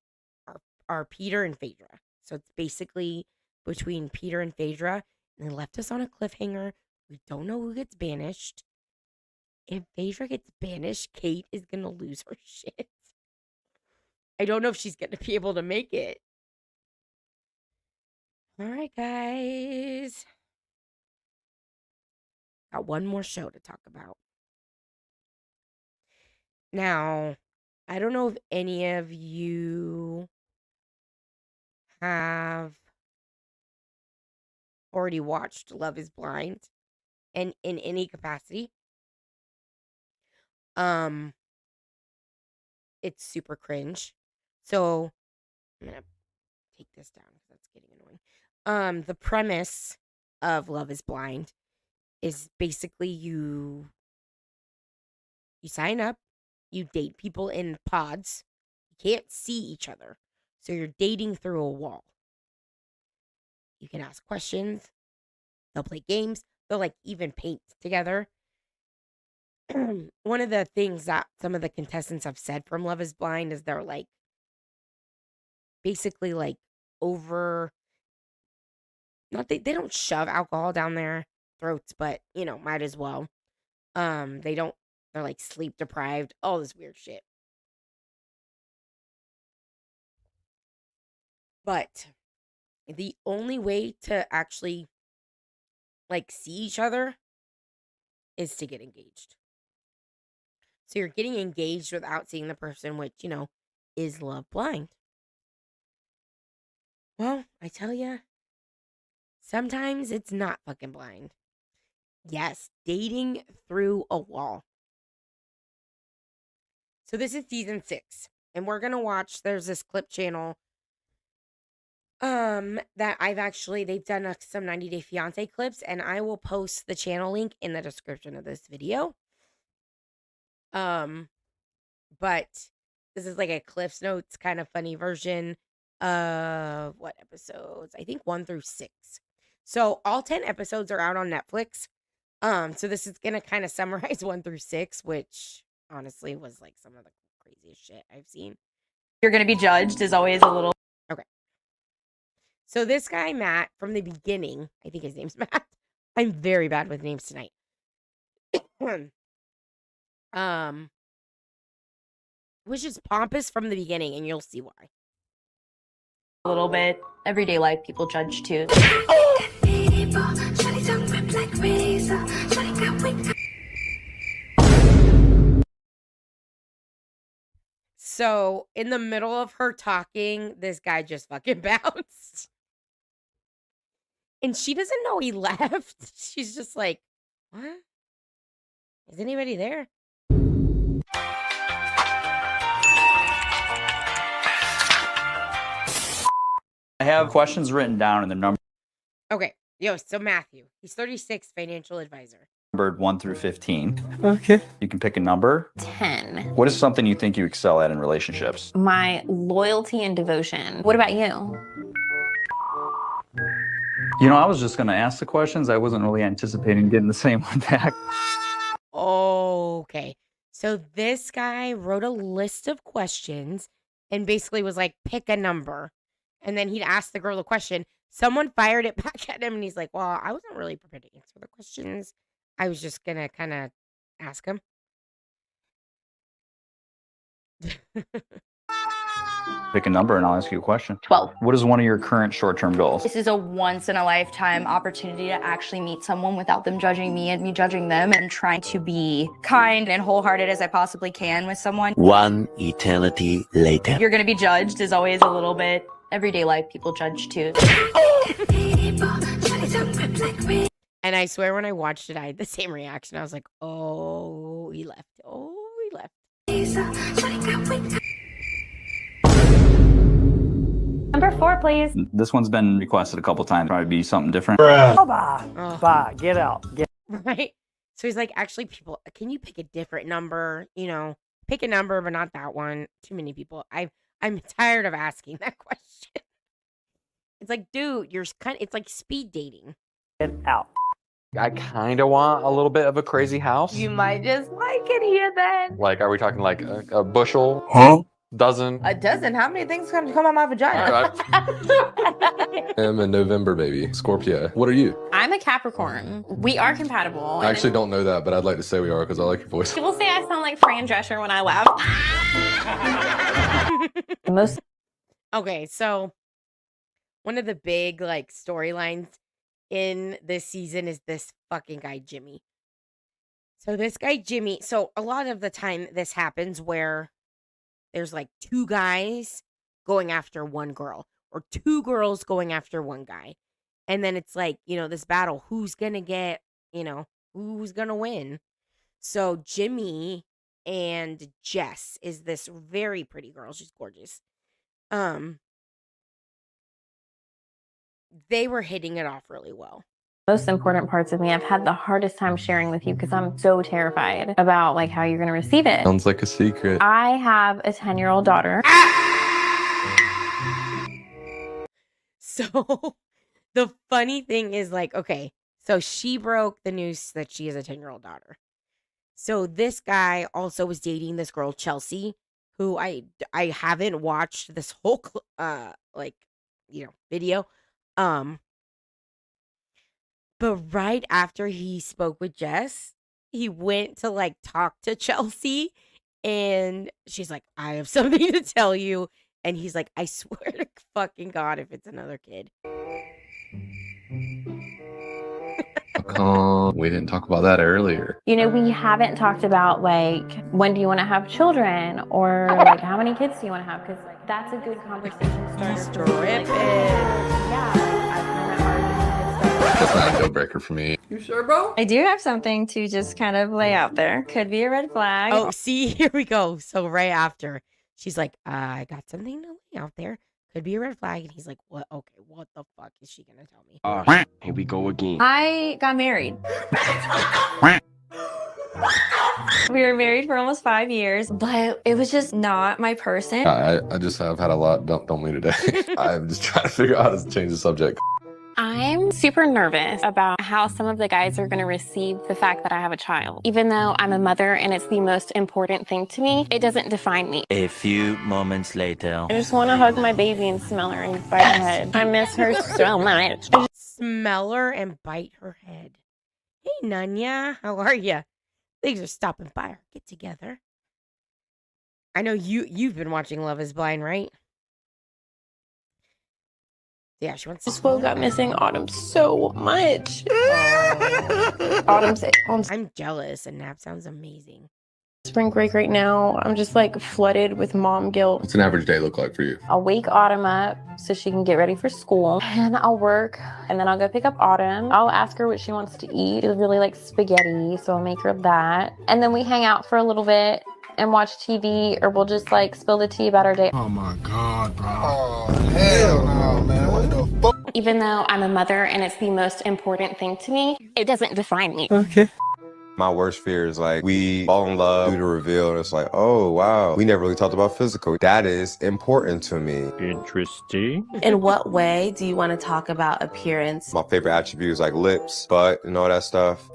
are Peter and Phaedra. So it's basically between Peter and Phaedra. And they left us on a cliffhanger. We don't know who gets banished. If Phaedra gets banished, Kate is going to lose her shit. I don't know if she's going to be able to make it. All right, guys. Got one more show to talk about. Now, I don't know if any of you have already watched Love is Blind and in any capacity. It's super cringe. So I'm gonna take this down because that's getting annoying. The premise of Love is Blind is basically you sign up, you date people in pods. You can't see each other. So you're dating through a wall. You can ask questions. They'll play games. They'll like even paint together. one of the things that some of the contestants have said from Love is Blind is they're like basically like over not they don't shove alcohol down their throats, but might as well. They don't they're like sleep deprived, all this weird shit. But the only way to actually like see each other is to get engaged. So you're getting engaged without seeing the person, which, is love blind. Well, I tell you, sometimes it's not fucking blind. Yes, dating through a wall. So this is season 6, and we're gonna watch. There's this clip channel that they've done some 90 Day Fiance clips, and I will post the channel link in the description of this video. But this is like a Cliff's Notes kind of funny version of what episodes? I think 1 through 6. So all 10 episodes are out on Netflix. So this is gonna kind of summarize 1 through 6, which honestly was like some of the craziest shit I've seen. You're gonna be judged is always a little. Okay. So this guy, Matt, from the beginning, I think his name's Matt. I'm very bad with names tonight. Was just pompous from the beginning, and you'll see why. A little bit. Everyday life, people judge too. So, in the middle of her talking, this guy just fucking bounced. And she doesn't know he left. She's just like, what? Is anybody there? I have questions written down in the number Okay. So Matthew, he's 36, financial advisor. numbered 1 through 15. Okay. You can pick a number. 10. What is something you think you excel at in relationships? My loyalty and devotion. What about you? I was just going to ask the questions. I wasn't really anticipating getting the same one back. Okay. So this guy wrote a list of questions and basically was like, pick a number. And then he'd ask the girl the question. Someone fired it back at him, and he's like, well, I wasn't really prepared to answer the questions. I was just going to kind of ask him. Pick a number and I'll ask you a question. 12. What is one of your current short-term goals? This is a once-in-a-lifetime opportunity to actually meet someone without them judging me and me judging them, and trying to be kind and wholehearted as I possibly can with someone. 1 eternity later. You're gonna be judged is always a little bit. Everyday life, people judge too. And I swear when I watched it, I had the same reaction. I was like, oh, he left. Oh, he left. Number 4, please. This one's been requested a couple times. Probably be something different. Oh. Bye. Get out. Get. Right? So he's like, actually, people, can you pick a different number? Pick a number, but not that one. Too many people. I'm tired of asking that question. It's like, dude, it's like speed dating. Get out. I kind of want a little bit of a crazy house. You might just like it here then. Like, are we talking like a bushel? Huh? Dozen? A dozen? How many things can come out my vagina? I'm a November baby, Scorpio. What are you? I'm a Capricorn. We are compatible. I actually don't know that, but I'd like to say we are because I like your voice. People say I sound like Fran Drescher when I laugh. Most. Okay, so one of the big like storylines in this season is this fucking guy Jimmy. So this guy Jimmy, so a lot of the time this happens where there's like 2 guys going after one girl, or 2 girls going after one guy. And then it's like, this battle, who's going to get, who's going to win? So Jimmy and Jess is this very pretty girl. She's gorgeous. They were hitting it off really well. Most important parts of me, I've had the hardest time sharing with you because I'm so terrified about like how you're going to receive it. Sounds like a secret. I have a 10-year-old daughter. So the funny thing is like, okay, so she broke the news that she has a 10-year-old daughter. So this guy also was dating this girl Chelsea, who I haven't watched this whole video. But right after he spoke with Jess, he went to like talk to Chelsea, and she's like, "I have something to tell you." And he's like, "I swear to fucking God, if it's another kid." We didn't talk about that earlier. You know, we haven't talked about like, when do you want to have children, or like how many kids do you want to have? Because like that's a good conversation starter. Yeah, I find that hard to get started. That's not a deal breaker for me. You sure, bro? I do have something to just kind of lay out there. Could be a red flag. Oh, see, here we go. So right after, she's like, I got something to lay out there. Could be a red flag. And he's like, what? Okay, what the fuck is she going to tell me? Here we go again. I got married. We were married for almost 5 years, but it was just not my person. I just have had a lot dumped on me today. I'm just trying to figure out how to change the subject. I'm super nervous about how some of the guys are going to receive the fact that I have a child. Even though I'm a mother and it's the most important thing to me, it doesn't define me. A few moments later. I just want to hug my baby and smell her and bite her head. I miss her so much. Smell her and bite her head. Hey, Nanya, how are you? Things are stopping by our get together. I know you've been watching Love is Blind, right? Yeah, she wants to. This woke up missing Autumn so much. I'm jealous, and Nap sounds amazing. Spring break right now, I'm just like flooded with mom guilt. What's an average day look like for you? I'll wake Autumn up so she can get ready for school, and I'll work, and then I'll go pick up Autumn. I'll ask her what she wants to eat. She really likes spaghetti, so I'll make her that. And then we hang out for a little bit and watch TV, or we'll just like spill the tea about our day. Oh my God, bro. Oh, hell no, man. What the fuck? Even though I'm a mother and it's the most important thing to me, it doesn't define me. Okay. My worst fear is like we fall in love, do the reveal, and it's like, oh wow, we never really talked about physical. That is important to me. Interesting. In what way do you want to talk about appearance? My favorite attribute is like lips, butt, and all that stuff.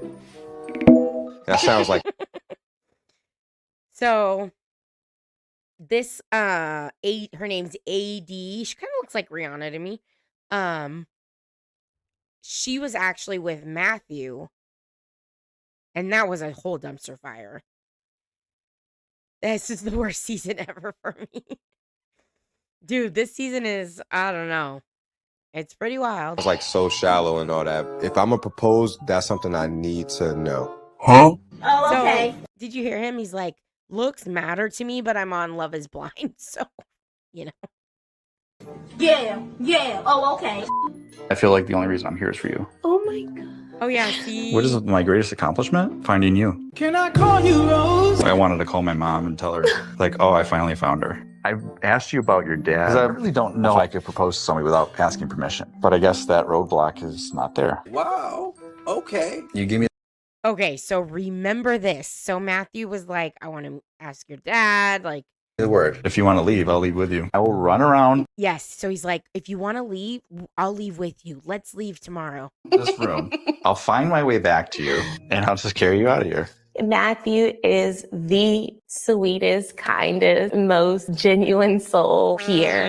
That sounds like. So this her name's AD. She kind of looks like Rihanna to me. She was actually with Matthew, and that was a whole dumpster fire. This is the worst season ever for me. Dude, this season is, I don't know. It's pretty wild. It's like so shallow and all that. If I'm gonna propose, that's something I need to know. Huh? Oh, okay. So, did you hear him? He's like, looks matter to me, but I'm on Love is Blind, so, you know. Yeah, oh, okay. I feel like the only reason I'm here is for you. Oh my God. Oh yeah, see? What is my greatest accomplishment? Finding you. Can I call you Rose? I wanted to call my mom and tell her, like, oh, I finally found her. I asked you about your dad. Because I really don't know if I could propose to somebody without asking permission. But I guess that roadblock is not there. Wow. Okay. You give me. Okay, so remember this. So Matthew was like, I want to ask your dad, like. The word. If you want to leave, I'll leave with you. I will run around Yes. So he's like, if you want to leave, I'll leave with you. Let's leave tomorrow. this room. I'll find my way back to you, and I'll just carry you out of here. Matthew is the sweetest, kindest, most genuine soul here.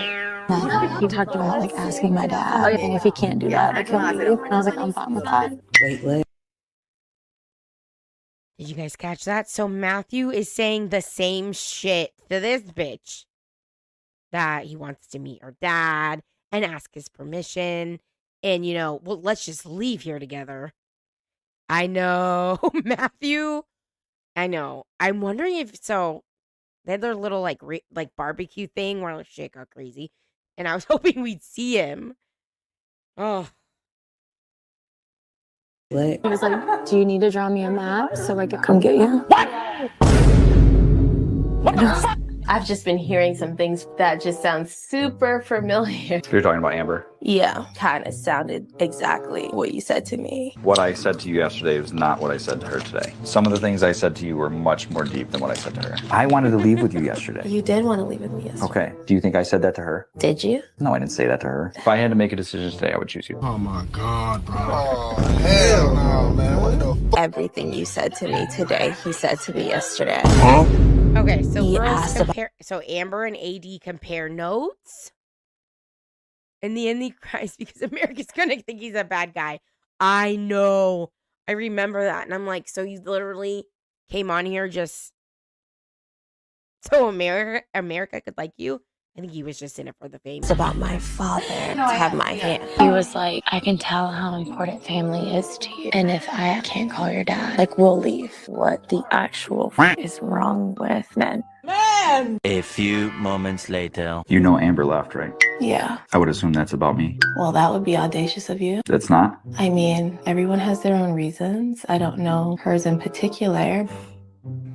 He talked about like asking my dad, and if he can't do that, I can leave. And I was like, I'm fine with that. Wait. Did you guys catch that? So Matthew is saying the same shit to this bitch. That he wants to meet her dad and ask his permission. And, you know, well, let's just leave here together. I know, Matthew. I know. I'm wondering if, so, they had their little, like barbecue thing where shit got crazy. And I was hoping we'd see him. Oh. He was like, do you need to draw me a map so I could come get you? I've just been hearing some things that just sound super familiar. You're talking about Amber. Yeah, kind of sounded exactly what you said to me. What I said to you yesterday was not what I said to her today. Some of the things I said to you were much more deep than what I said to her. I wanted to leave with you yesterday. You did want to leave with me yesterday. Okay. Do you think I said that to her? Did you? No, I didn't say that to her. If I had to make a decision today, I would choose you. Oh my God, bro. Oh, hell no, man. What the f? Everything you said to me today, he said to me yesterday. Huh? Okay, so He girls asked compare. So Amber and AD compare notes. In the end, he cries because America's gonna think he's a bad guy. I know. I remember that, and I'm like, so you literally came on here just so America could like you. I think he was just in it for the fame. It's about my father to have my hand. He was like, I can tell how important family is to you. And if I can't call your dad, like, we'll leave. What the actual is wrong with men? A few moments later. You know Amber left, right? Yeah. I would assume that's about me. Well, that would be audacious of you. That's not? I mean, everyone has their own reasons. I don't know hers in particular.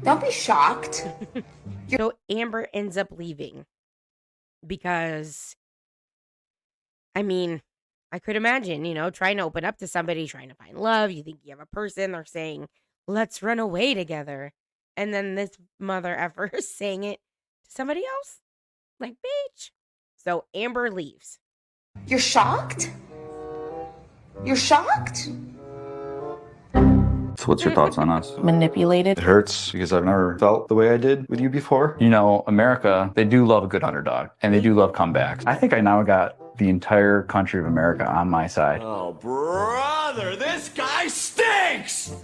Don't be shocked. So Amber ends up leaving because, I mean, I could imagine, trying to open up to somebody, trying to find love. You think you have a person, they're saying, let's run away together. And then this mother effer is saying it to somebody else. Like, bitch. So Amber leaves. You're shocked? You're shocked? So what's your thoughts on us? Manipulated. It hurts because I've never felt the way I did with you before. You know, America, they do love a good underdog and they do love comebacks. I think I now got the entire country of America on my side. Oh, brother, this guy stinks!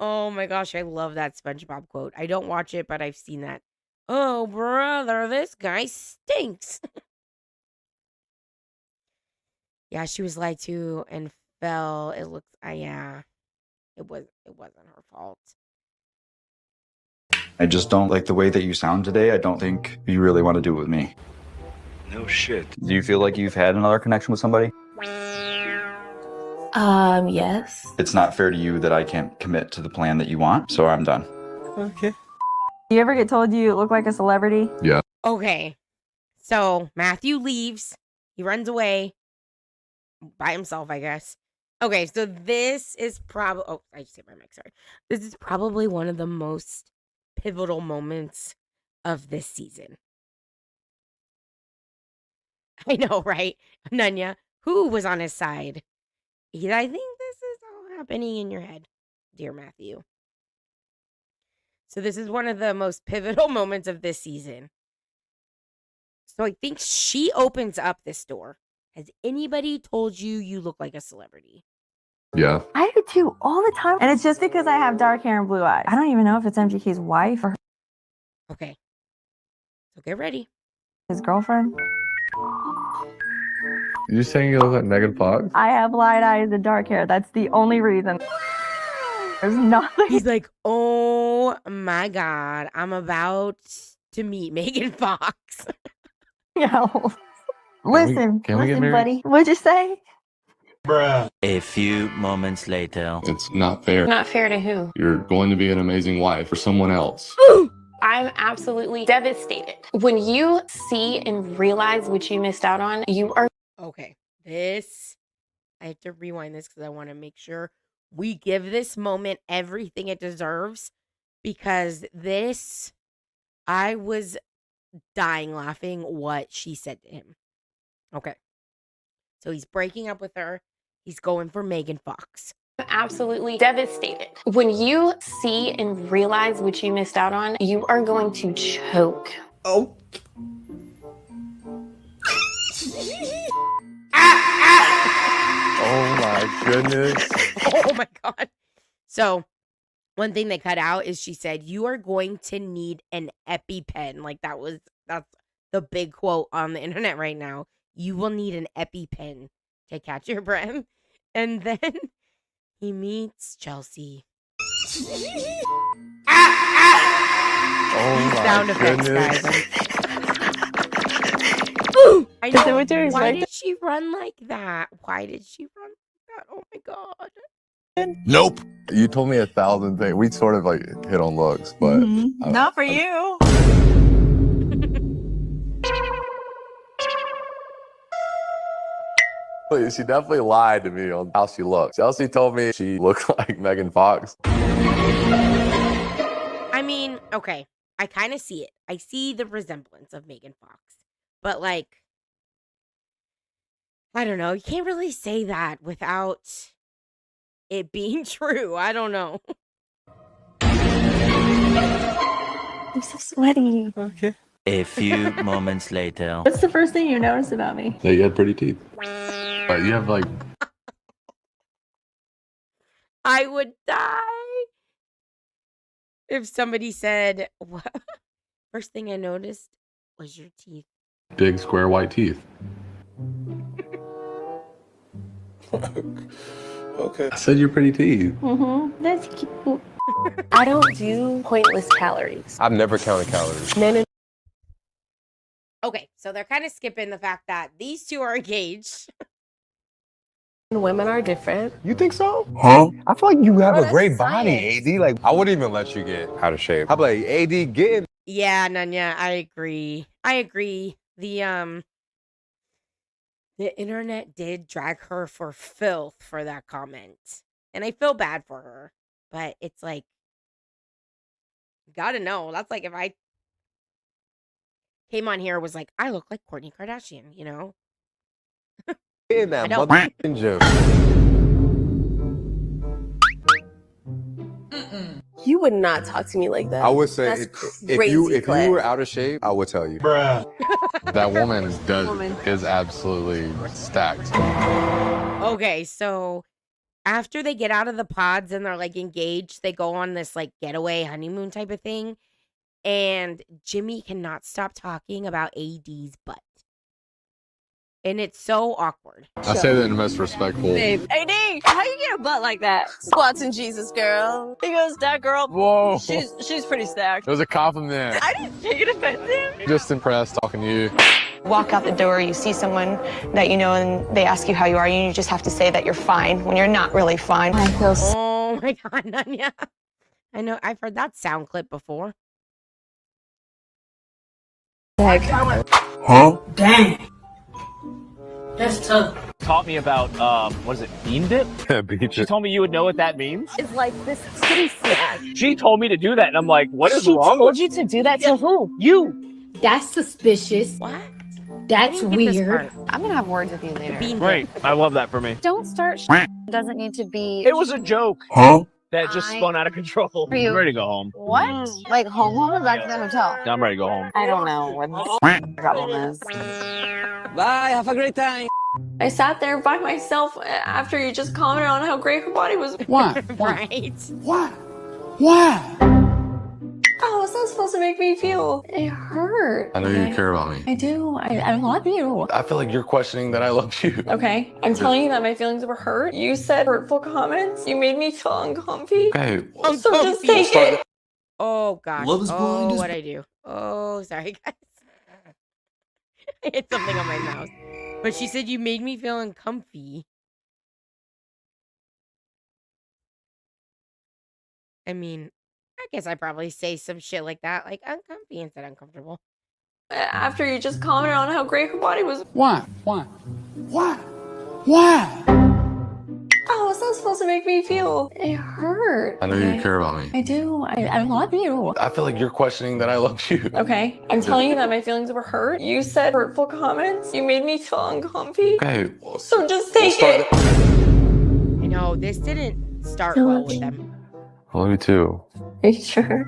Oh my gosh, I love that SpongeBob quote. I don't watch it, but I've seen that. Oh, brother, this guy stinks. Yeah, she was lied to and fell. It looks, yeah, it wasn't her fault. I just don't like the way that you sound today. I don't think you really want to do it with me. No shit. Do you feel like you've had another connection with somebody? Yes. It's not fair to you that I can't commit to the plan that you want, so I'm done. Okay. You ever get told you look like a celebrity? Yeah. Okay, so Matthew leaves. He runs away by himself, I guess. Okay, so this is probably... Oh, I just hit my mic, sorry. This is probably one of the most pivotal moments of this season. I know, right? Nanya, who was on his side? I think this is all happening in your head, dear Matthew. So this is one of the most pivotal moments of this season. So I think she opens up this door. Has anybody told you you look like a celebrity? Yeah. I do too, all the time. And it's just because I have dark hair and blue eyes. I don't even know if it's MGK's wife or Okay. So get ready. his girlfriend. You saying you look like Megan Fox? I have light eyes and dark hair. That's the only reason. There's nothing. He's like, oh my God, I'm about to meet Megan Fox. Yeah. Listen, can we get married? buddy. What'd you say? Bruh. A few moments later. It's not fair. Not fair to who? You're going to be an amazing wife for someone else. I'm absolutely devastated. When you see and realize what you missed out on, you are... Okay, I have to rewind this because I want to make sure we give this moment everything it deserves, because I was dying laughing what she said to him. Okay. So he's breaking up with her. He's going for Megan Fox. absolutely devastated. When you see and realize what you missed out on, you are going to choke. Oh. Oh my goodness. Oh my God. So one thing they cut out is she said, you are going to need an EpiPen. Like that's the big quote on the internet right now. You will need an EpiPen to catch your breath. And then he meets Chelsea. Oh my Sound effects, goodness. guys. I know. Why did she run like that? Why did she run like that? Oh my God. Nope. You told me 1,000 things. We sort of like hit on looks, but Not for you. Wait, she definitely lied to me on how she looked. Chelsea told me she looked like Megan Fox. I mean, okay, I kind of see it. I see the resemblance of Megan Fox, but like, I don't know. You can't really say that without it being true. I don't know. I'm so sweaty. Okay. A few moments later. What's the first thing you noticed about me? Yeah, you had pretty teeth. But you have like I would die if somebody said, what? First thing I noticed was your teeth. big square white teeth. Okay. I said you're pretty teeth. That's cute. I don't do pointless calories. I've never counted calories. Men Okay, so they're kind of skipping the fact that these two are engaged. and women are different. You think so? Huh? I feel like you have Bro, a that's great science. body, AD. Like, I wouldn't even let you get out of shape. I'd be like, AD, get in. Yeah, Nanya, I agree. I agree. The internet did drag her for filth for that comment. And I feel bad for her. But it's like, you gotta know. That's like if I came on here and was like, I look like Kourtney Kardashian, you know? Get in that I don't. motherfucking gym. You would not talk to me like that. I would say That's if crazy, you Clay. were out of shape, I would tell you. That woman is absolutely stacked. Okay, so after they get out of the pods and they're like engaged, they go on this like getaway honeymoon type of thing. And Jimmy cannot stop talking about AD's butt. And it's so awkward. I say that in the most respectful. Babe, AD, how you get a butt like that? Squats and Jesus, girl. He goes, that girl. Whoa. She's pretty stacked. It was a compliment. I didn't take it offensive. Just impressed talking to you. Walk out the door, you see someone that you know, and they ask you how you are, and you just have to say that you're fine when you're not really fine. I feel Oh my God, Nanya. I know, I've heard that sound clip before. sick. huh? Dang. That's tough. Taught me about, what is it, bean dip? She told me you would know what that means. It's like this kitty snack. She told me to do that, and I'm like, what is She wrong told with you to do that to who? you? That's suspicious. What? That's I didn't get this weird. part. I'm gonna have words with you later. Bean Right, I love that for me. Don't start doesn't need to be It was a joke Huh? that just spun out of control. For you. I'm ready to go home. what? Like home or back to the hotel? I'm ready to go home. I don't know what the problem is. Bye, have a great time. I sat there by myself after you just commented on how great her body was. Why? Right. Why? Why? Oh, it's not supposed to make me feel. It hurt. I know you care about me. I do. I love you. I feel like you're questioning that I love you. Okay, I'm telling you that my feelings were hurt. You said hurtful comments. You made me feel uncomfy. Okay. So just take it. Oh gosh. Love is blind Oh, as- what I do. Oh, sorry guys. I hit something on my mouse. But she said you made me feel uncomfy. I mean, I guess I probably say some shit like that, like uncomfy instead of uncomfortable. After you just commented on how great her body was. Why? Why? Why? Why? Oh, it's not supposed to make me feel. It hurt. I know you care about me. I do. I love you. I feel like you're questioning that I love you. Okay, I'm telling you that my feelings were hurt. You said hurtful comments. You made me feel uncomfy. Okay. So just take it. I know this didn't start well with them. I love you too. Are you sure?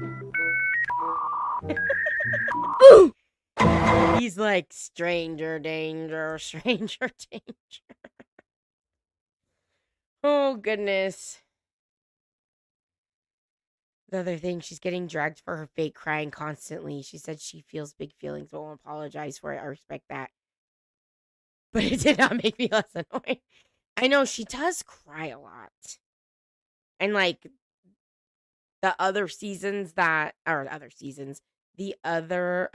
He's like stranger danger, stranger danger. Oh goodness. The other thing, she's getting dragged for her fake crying constantly. She said she feels big feelings but won't apologize for it. I respect that. But it did not make me less annoyed. I know she does cry a lot. And like the other seasons the other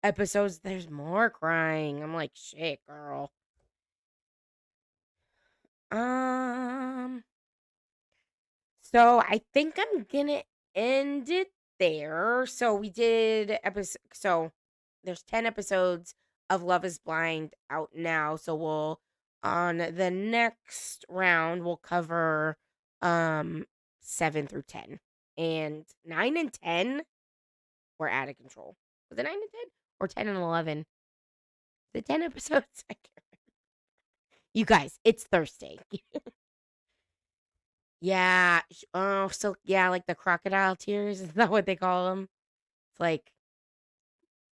episodes, there's more crying. I'm like, shit, girl. So I think I'm gonna end it there. So we did so there's 10 episodes of Love is Blind out now. So we'll on the next round we'll cover 7 through 10. And 9 and 10 were out of control. Was it 9 and 10? Or 10 and 11? The 10 episodes? I can't remember. You guys, it's Thursday. Yeah. Oh, so yeah, like the crocodile tears. Is that what they call them? It's like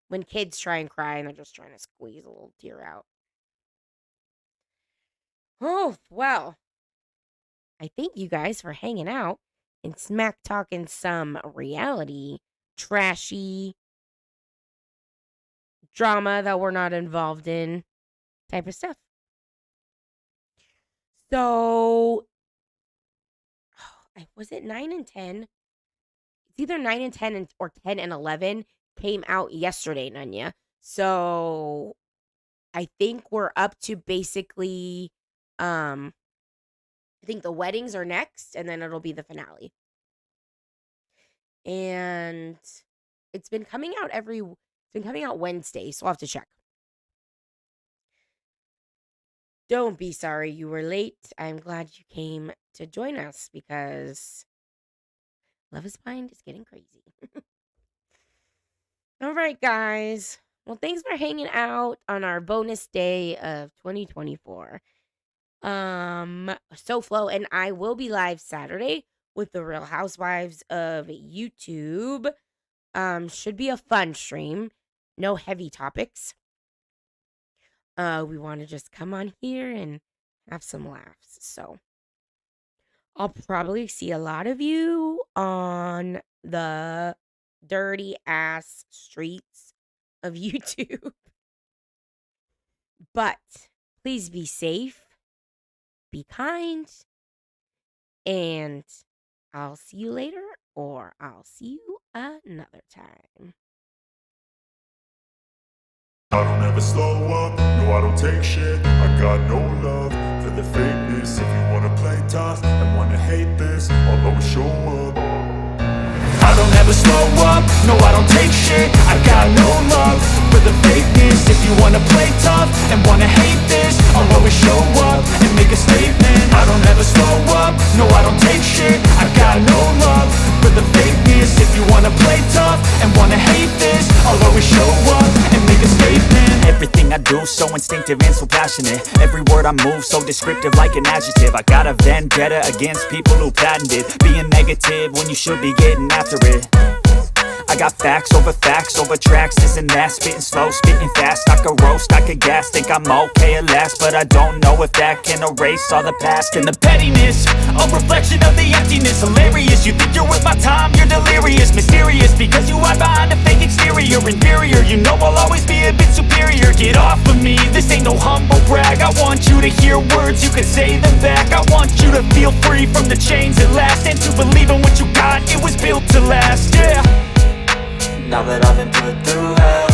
when kids try and cry and they're just trying to squeeze a little tear out. Oh, well. I thank you guys for hanging out and smack talking some reality, trashy drama that we're not involved in type of stuff. So, was it 9 and 10? It's either 9 and 10 or 10 and 11 came out yesterday, Nunya. So, I think we're up to basically, I think the weddings are next, and then it'll be the finale. And it's been coming out Wednesday, so I'll have to check. Don't be sorry you were late. I'm glad you came to join us because Love is Blind is getting crazy. All right, guys. Well, thanks for hanging out on our bonus day of 2024. SoFlo and I will be live Saturday with the Real Housewives of YouTube. Should be a fun stream. No heavy topics. We want to just come on here and have some laughs. So I'll probably see a lot of you on the dirty ass streets of YouTube. But please be safe, be kind, and I'll see you later, or I'll see you another time. I don't ever slow up, no I don't take shit. I got no love for the fakeness. If you wanna play tough and wanna hate this, I'll always show up. I don't ever slow up, no I don't take shit. I got no love for the fakeness. If you wanna play tough and wanna hate this, I'll always show up and make a statement. I don't ever slow up, no I don't take shit. I got no love for the fakeness. If you wanna play tough and wanna hate this, I'll always show up and make a statement. Everything I do so instinctive and so passionate. Every word I move so descriptive like an adjective. I got a vendetta against people who patented being negative when you should be getting after it. I got facts over tracks, this and that. Spitting slow, spitting fast. I could roast, I could gas. Think I'm okay at last, but I don't know if that can erase all the past. And the pettiness, a reflection of the emptiness. Hilarious, you think you're worth my time, you're delirious. Mysterious, because you hide behind a fake exterior. Inferior, you know I'll always be a bit superior. Get off of me, this ain't no humble brag. I want you to hear words, you can say them back. I want you to feel free from the chains at last, and to believe in what you got, it was built to last, yeah. Now that I've been put through hell,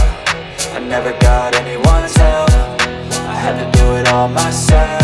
I never got anyone's help. I had to do it all myself.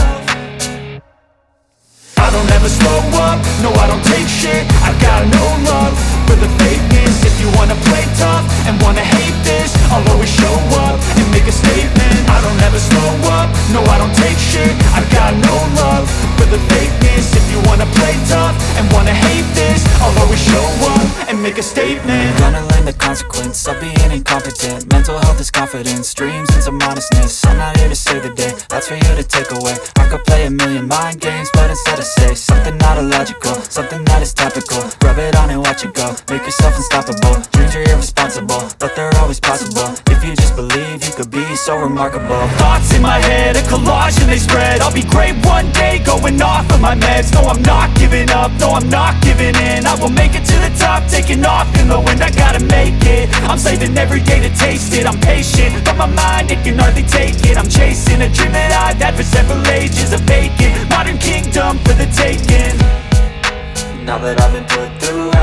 I don't ever slow up, no I don't take shit. I got no love for the fakeness. If you wanna play tough and wanna hate this, I'll always show up and make a statement. I don't ever slow up, no I don't take shit. I got no love for the fakeness. If you wanna play tough and wanna hate this, I'll always show up and make a statement. Gonna learn the consequence of being incompetent. Mental health is confidence, dreams and some modestness. I'm not here to save the day, that's for you to take away. I could play a million mind games, but instead I say something not illogical, something that is topical. Rub it on and watch it go, make yourself unstoppable. Dreams are irresponsible, but they're always possible. If you just believe, you could be so remarkable. Thoughts in my head, a collage and they spread. I'll be great one day, going off of my meds. No, I'm not giving up, no, I'm not giving in. I will make it to the top, taking off in the wind. I gotta make it, I'm saving every day to taste it. I'm patient, but my mind, it can hardly take it. I'm chasing a dream that I've had for several ages. A vacant, modern kingdom for the taking. Now that I've been put through hell,